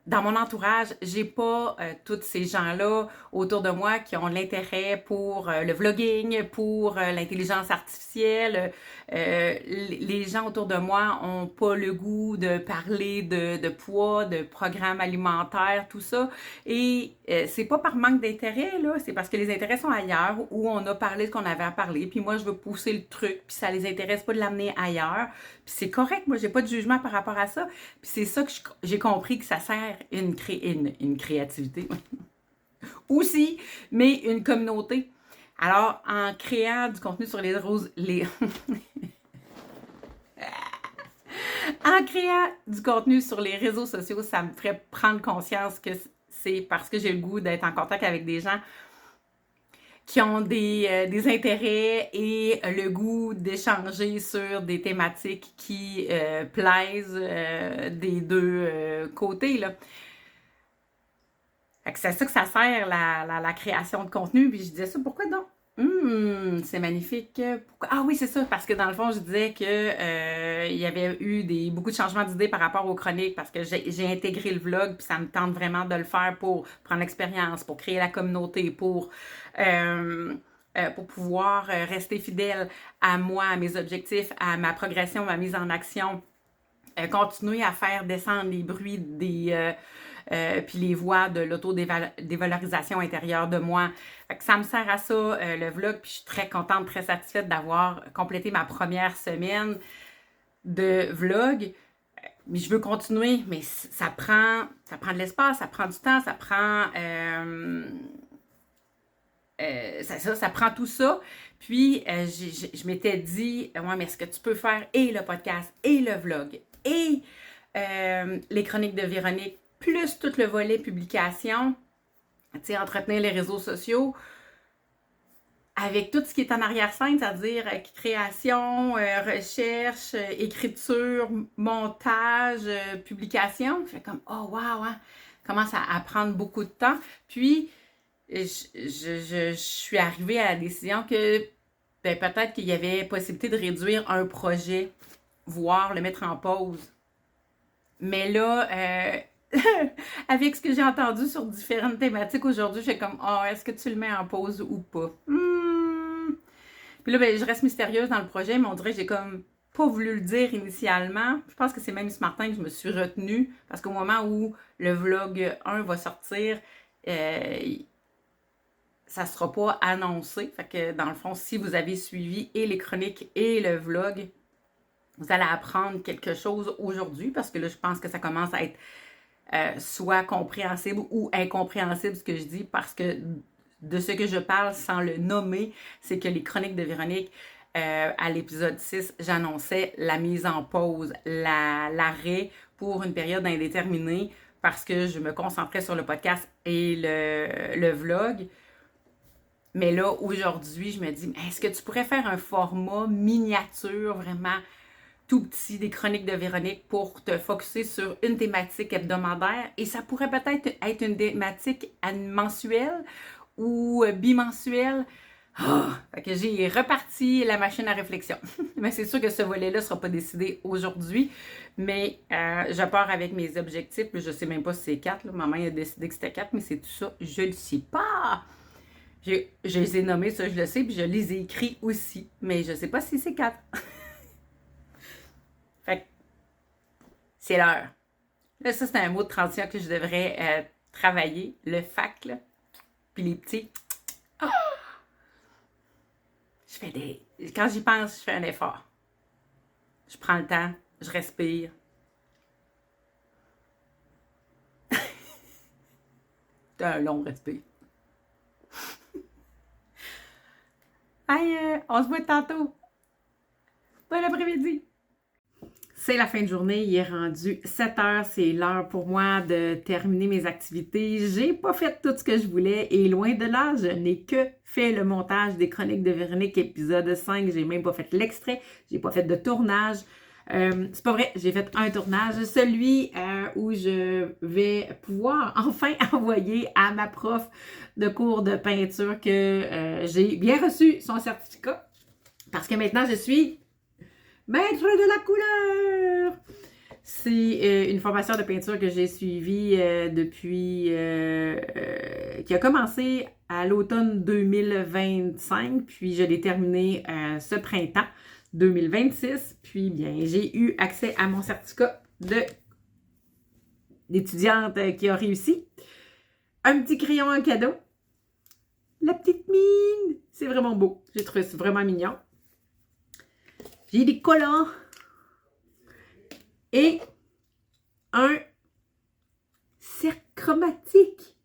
Speaker 1: dans mon entourage, j'ai pas tous ces gens-là autour de moi qui ont l'intérêt pour le vlogging, pour l'intelligence artificielle. Les gens autour de moi ont pas le goût de parler de poids, de programmes alimentaires, tout ça. Et c'est pas par manque d'intérêt, là, c'est parce que les intérêts sont ailleurs, où on a parlé de ce qu'on avait à parler, puis moi je veux pousser le truc, puis ça les intéresse pas de l'amener ailleurs. Puis c'est correct, moi j'ai pas de jugement par rapport à ça. Puis c'est ça que j'ai compris que ça sert une créativité aussi, mais une communauté. Alors, en créant du contenu sur en créant du contenu sur les réseaux sociaux, ça me ferait prendre conscience que c'est parce que j'ai le goût d'être en contact avec des gens qui ont des intérêts et le goût d'échanger sur des thématiques qui plaisent des deux côtés, là. Fait que c'est ça que ça sert, la création de contenu. Puis je disais ça, pourquoi donc? C'est magnifique. Pourquoi? Ah oui, c'est ça, parce que dans le fond, je disais que il y avait eu beaucoup de changements d'idées par rapport aux chroniques, parce que j'ai intégré le vlog, puis ça me tente vraiment de le faire pour prendre l'expérience, pour créer la communauté, pour pouvoir rester fidèle à moi, à mes objectifs, à ma progression, ma mise en action, continuer à faire descendre les bruits puis les voix de l'auto-dévalorisation intérieure de moi. Fait que ça me sert à ça, le vlog, puis je suis très contente, très satisfaite d'avoir complété ma première semaine de vlog. Mais je veux continuer, mais ça prend de l'espace, ça prend du temps, ça prend ça prend tout ça. Puis, je m'étais dit, ouais, mais est-ce que tu peux faire et le podcast, et le vlog, et les chroniques de Véronique, plus tout le volet publication, tu sais, entretenir les réseaux sociaux, avec tout ce qui est en arrière-scène, c'est-à-dire création, recherche, écriture, montage, publication. Je fais comme, oh wow, hein, commence à prendre beaucoup de temps. Puis, je suis arrivée à la décision que peut-être qu'il y avait possibilité de réduire un projet, voire le mettre en pause. Mais là, avec ce que j'ai entendu sur différentes thématiques aujourd'hui, je fais comme, oh, est-ce que tu le mets en pause ou pas? Puis là, je reste mystérieuse dans le projet, mais on dirait que j'ai comme pas voulu le dire initialement. Je pense que c'est même ce matin que je me suis retenue, parce qu'au moment où le vlog 1 va sortir, ça ne sera pas annoncé. Fait que dans le fond, si vous avez suivi et les chroniques et le vlog, vous allez apprendre quelque chose aujourd'hui, parce que là, je pense que ça commence à être soit compréhensible ou incompréhensible ce que je dis, parce que de ce que je parle sans le nommer, c'est que les chroniques de Véronique, à l'épisode 6, j'annonçais la mise en pause, l'arrêt pour une période indéterminée, parce que je me concentrais sur le podcast et le vlog. Mais là, aujourd'hui, je me dis, est-ce que tu pourrais faire un format miniature, vraiment tout petit, des chroniques de Véronique, pour te focusser sur une thématique hebdomadaire? Et ça pourrait peut-être être une thématique mensuelle ou bimensuelle. Fait que j'ai reparti la machine à réflexion. Mais c'est sûr que ce volet-là ne sera pas décidé aujourd'hui. Mais je pars avec mes objectifs. Je ne sais même pas si c'est 4. Là. Maman a décidé que c'était 4, mais c'est tout ça. Je ne le sais pas. Je les ai nommés, ça je le sais, puis je les ai écrits aussi. Mais je ne sais pas si c'est 4. Fait que c'est l'heure. Là, ça, c'est un mot de transition que je devrais travailler. Le fac, là. Puis les petits. Oh! Quand j'y pense, je fais un effort. Je prends le temps, je respire. C'est un long respire. Aïe, on se voit tantôt. Bon après-midi. C'est la fin de journée, il est rendu 7 heures, c'est l'heure pour moi de terminer mes activités. J'ai pas fait tout ce que je voulais et loin de là, je n'ai que fait le montage des chroniques de Véronique épisode 5. J'ai même pas fait l'extrait, j'ai pas fait de tournage. C'est pas vrai, j'ai fait un tournage, celui où je vais pouvoir enfin envoyer à ma prof de cours de peinture que j'ai bien reçu son certificat parce que maintenant je suis maître de la couleur. C'est une formation de peinture que j'ai suivie depuis... qui a commencé à l'automne 2025, puis je l'ai terminée ce printemps 2026. Puis bien, j'ai eu accès à mon certificat d'étudiante qui a réussi. Un petit crayon en cadeau. La petite mine! C'est vraiment beau. J'ai trouvé ça vraiment mignon. J'ai des collants. Et un cercle chromatique.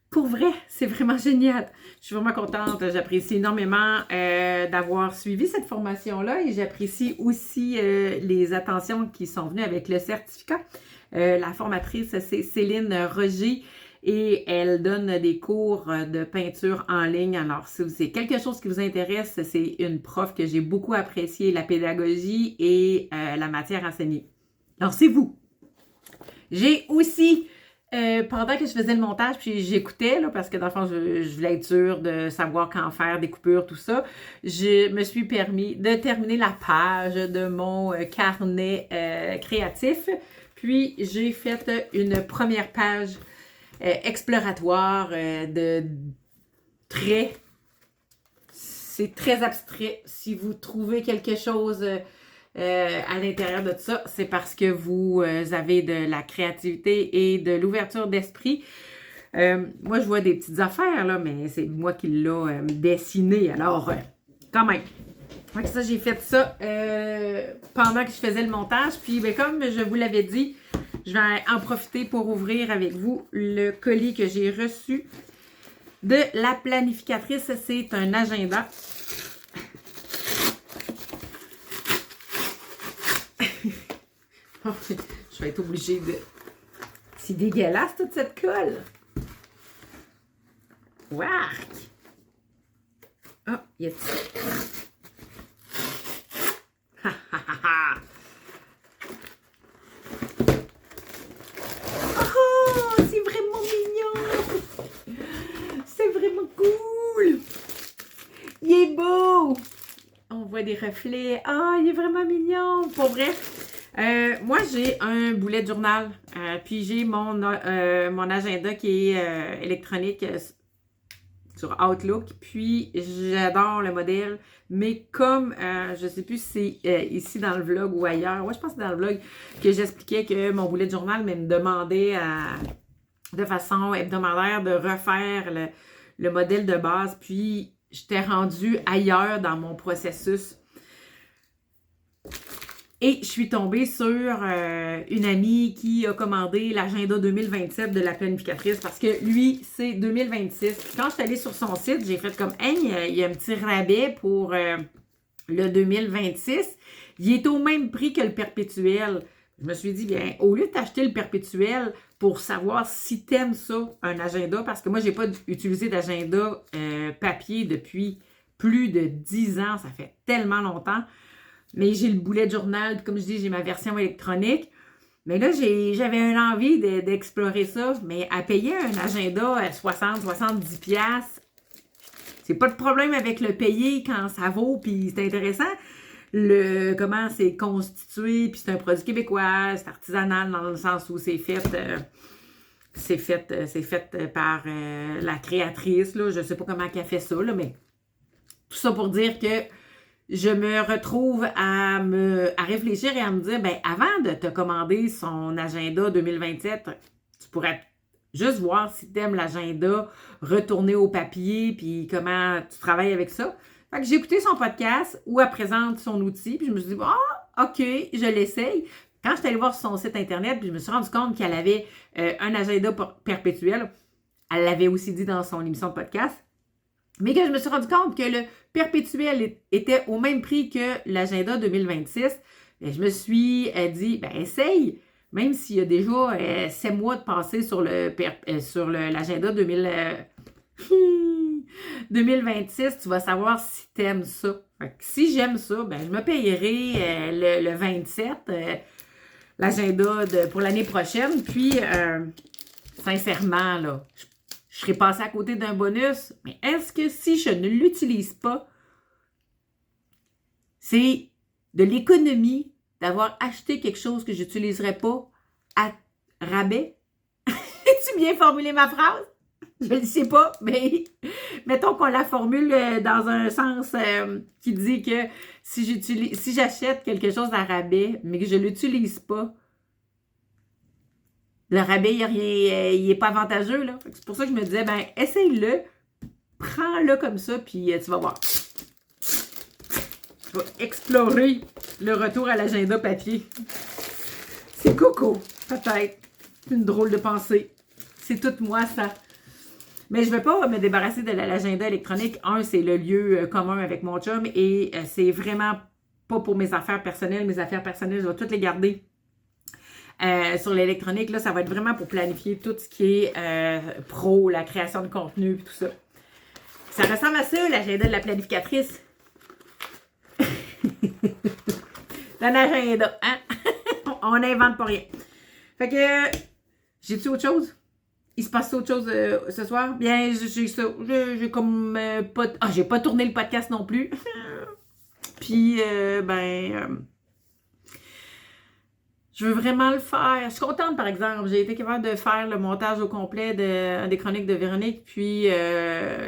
Speaker 1: Pour vrai, c'est vraiment génial. Je suis vraiment contente. J'apprécie énormément d'avoir suivi cette formation-là et j'apprécie aussi les attentions qui sont venues avec le certificat. La formatrice, c'est Céline Roger et elle donne des cours de peinture en ligne. Alors, si c'est quelque chose qui vous intéresse, c'est une prof que j'ai beaucoup appréciée, la pédagogie et la matière enseignée. Alors, c'est vous. J'ai aussi... pendant que je faisais le montage, puis j'écoutais, là, parce que dans le fond, je voulais être sûre de savoir quand faire des coupures, tout ça, je me suis permis de terminer la page de mon carnet créatif. Puis, j'ai fait une première page exploratoire de traits. C'est très abstrait. Si vous trouvez quelque chose... à l'intérieur de tout ça, c'est parce que vous avez de la créativité et de l'ouverture d'esprit. Moi, je vois des petites affaires, là, mais c'est moi qui l'ai dessiné. Alors, quand même. Donc ça, j'ai fait ça pendant que je faisais le montage. Puis, ben, comme je vous l'avais dit, je vais en profiter pour ouvrir avec vous le colis que j'ai reçu de la planificatrice. C'est un agenda. Je vais être obligée de... C'est dégueulasse, toute cette colle! Wark! Ah, il y a ça. Oh, c'est vraiment mignon! C'est vraiment cool! Il est beau! On voit des reflets. Ah, il est vraiment mignon! Pour vrai! Moi, j'ai un boulet de journal, puis j'ai mon agenda qui est électronique sur Outlook, puis j'adore le modèle, mais comme, je sais plus si c'est ici dans le vlog ou ailleurs, ouais, je pense que c'est dans le vlog que j'expliquais que mon boulet de journal me demandait de façon hebdomadaire de refaire le modèle de base, puis j'étais rendue ailleurs dans mon processus. Et je suis tombée sur une amie qui a commandé l'agenda 2027 de la planificatrice parce que lui, c'est 2026. Puis quand je suis allée sur son site, j'ai fait comme « Hey, il y a un petit rabais pour le 2026. Il est au même prix que le perpétuel. » Je me suis dit, bien, au lieu de t'acheter le perpétuel pour savoir si t'aimes ça, un agenda, parce que moi, j'ai pas utilisé d'agenda papier depuis plus de 10 ans. Ça fait tellement longtemps. Mais j'ai le boulet de journal, puis comme je dis, j'ai ma version électronique. Mais là, j'avais une envie d'explorer ça, mais à payer un agenda à 60-70$, c'est pas de problème avec le payer quand ça vaut, puis c'est intéressant. Comment c'est constitué, puis c'est un produit québécois, c'est artisanal dans le sens où c'est fait par la créatrice, là. Je sais pas comment elle fait ça, là, mais tout ça pour dire que je me retrouve à réfléchir et à me dire, ben avant de te commander son agenda 2027, tu pourrais juste voir si tu aimes l'agenda, retourner au papier, puis comment tu travailles avec ça. Fait que j'ai écouté son podcast où elle présente son outil, puis je me suis dit, ah, OK, je l'essaye. Quand je suis allée voir sur son site Internet, puis je me suis rendu compte qu'elle avait un agenda perpétuel. Elle l'avait aussi dit dans son émission de podcast. Mais que je me suis rendu compte que le perpétuel était au même prix que l'agenda 2026. Et je me suis dit, ben essaye, même s'il y a déjà 7 mois de passé sur l'agenda 2026, tu vas savoir si tu aimes ça. Fait que si j'aime ça, ben je me payerai le 27, l'agenda pour l'année prochaine. Puis, sincèrement, là, je serais passée à côté d'un bonus, mais est-ce que si je ne l'utilise pas, c'est de l'économie d'avoir acheté quelque chose que je n'utiliserais pas à rabais. As-tu bien formulé ma phrase? Je ne sais pas, mais mettons qu'on la formule dans un sens qui dit que si j'achète quelque chose à rabais, mais que je ne l'utilise pas, le rabais, il n'est pas avantageux, là. C'est pour ça que je me disais, ben, essaye-le, prends-le comme ça, puis tu vas voir. Je vais explorer le retour à l'agenda papier. C'est coco, peut-être. Une drôle de pensée. C'est tout moi, ça. Mais je ne veux pas me débarrasser de l'agenda électronique. Un, c'est le lieu commun avec mon chum et c'est vraiment pas pour mes affaires personnelles. Mes affaires personnelles, je vais toutes les garder sur l'électronique. Là, ça va être vraiment pour planifier tout ce qui est pro, la création de contenu et tout ça. Ça ressemble à ça, l'agenda de la planificatrice. L'agenda, hein? On n'invente pas rien. Fait que, j'ai-tu autre chose? Il se passe autre chose ce soir? Bien, j'ai ça. J'ai comme pas... Ah, j'ai pas tourné le podcast non plus. Puis, je veux vraiment le faire. Je suis contente, par exemple. J'ai été capable de faire le montage au complet des chroniques de Véronique. Puis,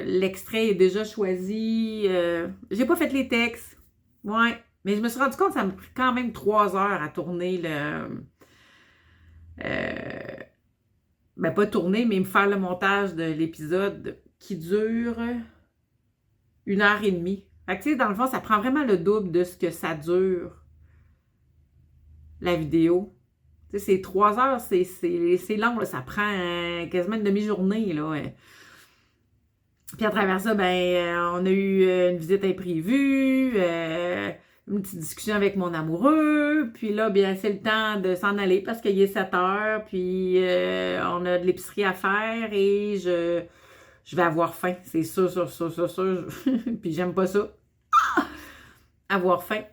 Speaker 1: l'extrait est déjà choisi. J'ai pas fait les textes. Ouais. Mais je me suis rendu compte que ça me prit quand même 3 heures à tourner pas tourner, mais me faire le montage de l'épisode qui dure 1h30. Fait que, tu sais, dans le fond, ça prend vraiment le double de ce que ça dure, la vidéo. Tu sais, c'est 3 heures, c'est long, là, ça prend quasiment une demi-journée, là. Puis à travers ça, on a eu une visite imprévue, une petite discussion avec mon amoureux, puis là, bien, c'est le temps de s'en aller parce qu'il est 7 heures, puis on a de l'épicerie à faire et je vais avoir faim, c'est sûr. Puis j'aime pas ça. Avoir faim.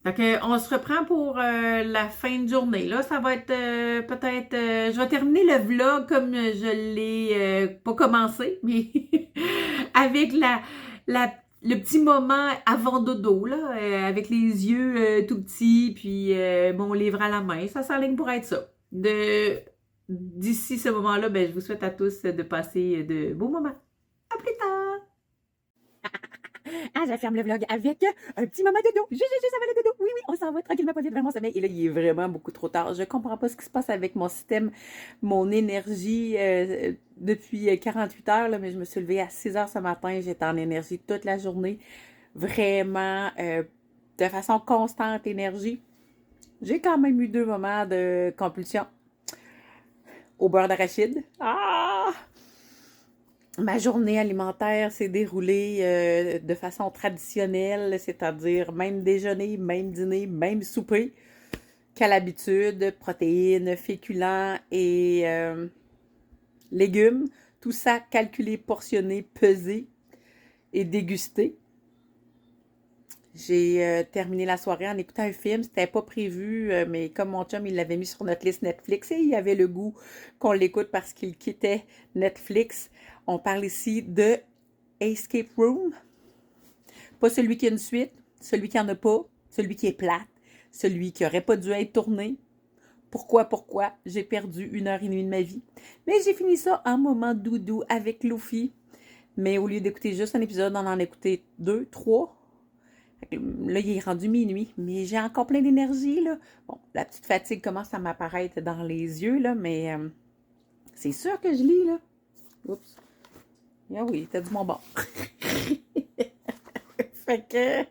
Speaker 1: Fait que on se reprend pour la fin de journée. Là, ça va être peut-être... je vais terminer le vlog comme je l'ai pas commencé, mais avec le petit moment avant dodo, là, avec les yeux tout petits, puis mon livre à la main. Ça s'enligne pour être ça. D'ici ce moment-là, je vous souhaite à tous de passer de beaux moments. À plus tard! Ah, je ferme le vlog avec un petit moment dodo. Juste avant le dodo. Oui, on s'en va tranquillement pas vite vers mon sommeil. Et là, il est vraiment beaucoup trop tard. Je comprends pas ce qui se passe avec mon système, mon énergie depuis 48 heures, là, mais je me suis levée à 6 heures ce matin. J'étais en énergie toute la journée. Vraiment, de façon constante énergie. J'ai quand même eu 2 moments de compulsion au beurre d'arachide. Ah! Ma journée alimentaire s'est déroulée de façon traditionnelle, c'est-à-dire même déjeuner, même dîner, même souper qu'à l'habitude, protéines, féculents et légumes, tout ça calculé, portionné, pesé et dégusté. J'ai terminé la soirée en écoutant un film. C'était pas prévu, mais comme mon chum, il l'avait mis sur notre liste Netflix et il avait le goût qu'on l'écoute parce qu'il quittait Netflix. On parle ici de Escape Room. Pas celui qui a une suite, celui qui en a pas, celui qui est plate, celui qui aurait pas dû être tourné. Pourquoi? J'ai perdu 1h30 de ma vie. Mais j'ai fini ça en moment doudou avec Luffy. Mais au lieu d'écouter juste un épisode, on en a écouté 2, 3. Là, il est rendu minuit, mais j'ai encore plein d'énergie, là. Bon, la petite fatigue commence à m'apparaître dans les yeux, là, mais c'est sûr que je lis, là. Oups. Ah oui, t'as du mon bord. Fait que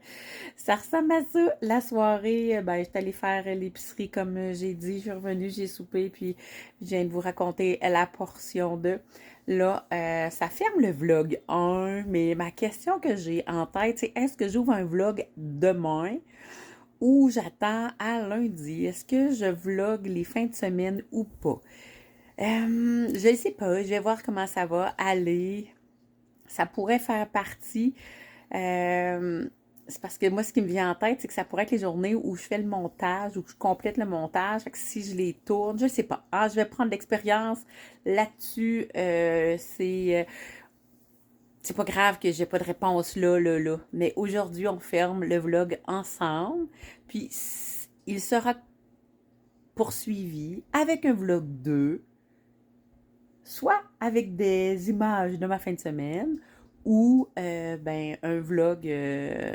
Speaker 1: ça ressemble à ça. La soirée, je suis allée faire l'épicerie, comme j'ai dit. Je suis revenue, j'ai soupé, puis je viens de vous raconter la portion de... Là, ça ferme le vlog 1, mais ma question que j'ai en tête, c'est est-ce que j'ouvre un vlog demain ou j'attends à lundi? Est-ce que je vlog les fins de semaine ou pas? Je ne sais pas, je vais voir comment ça va aller. Ça pourrait faire partie... c'est parce que moi, ce qui me vient en tête, c'est que ça pourrait être les journées où je fais le montage, où je complète le montage. Fait que si je les tourne, je ne sais pas. Je vais prendre l'expérience là-dessus. c'est pas grave que j'ai pas de réponse là. Mais aujourd'hui, on ferme le vlog ensemble. Puis, il sera poursuivi avec un vlog 2, soit avec des images de ma fin de semaine, ou un vlog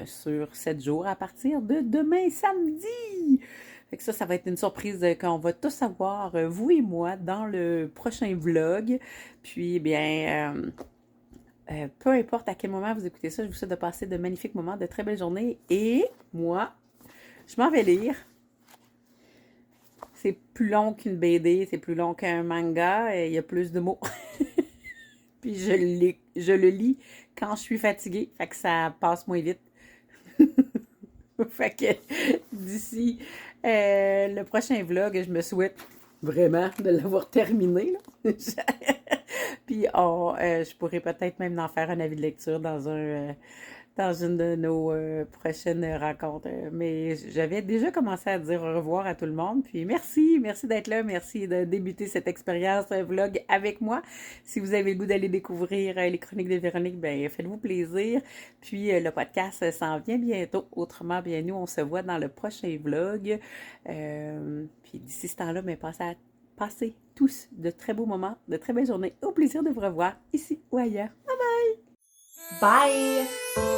Speaker 1: sur 7 jours à partir de demain samedi. Fait que ça va être une surprise qu'on va tous savoir, vous et moi, dans le prochain vlog. Puis, peu importe à quel moment vous écoutez ça, je vous souhaite de passer de magnifiques moments, de très belles journées. Et moi, je m'en vais lire. C'est plus long qu'une BD, c'est plus long qu'un manga, et il y a plus de mots. Puis je le lis quand je suis fatiguée, fait que ça passe moins vite. Fait que d'ici le prochain vlog, je me souhaite vraiment de l'avoir terminé, là. Puis je pourrais peut-être même en faire un avis de lecture dans une de nos prochaines rencontres. Mais j'avais déjà commencé à dire au revoir à tout le monde. Puis merci d'être là. Merci de débuter cette expérience vlog avec moi. Si vous avez le goût d'aller découvrir les chroniques de Véronique, faites-vous plaisir. Puis le podcast s'en vient bientôt. Autrement, nous, on se voit dans le prochain vlog. Puis d'ici ce temps-là, passez tous de très beaux moments, de très belles journées. Au plaisir de vous revoir ici ou ailleurs. Bye bye!
Speaker 4: Bye!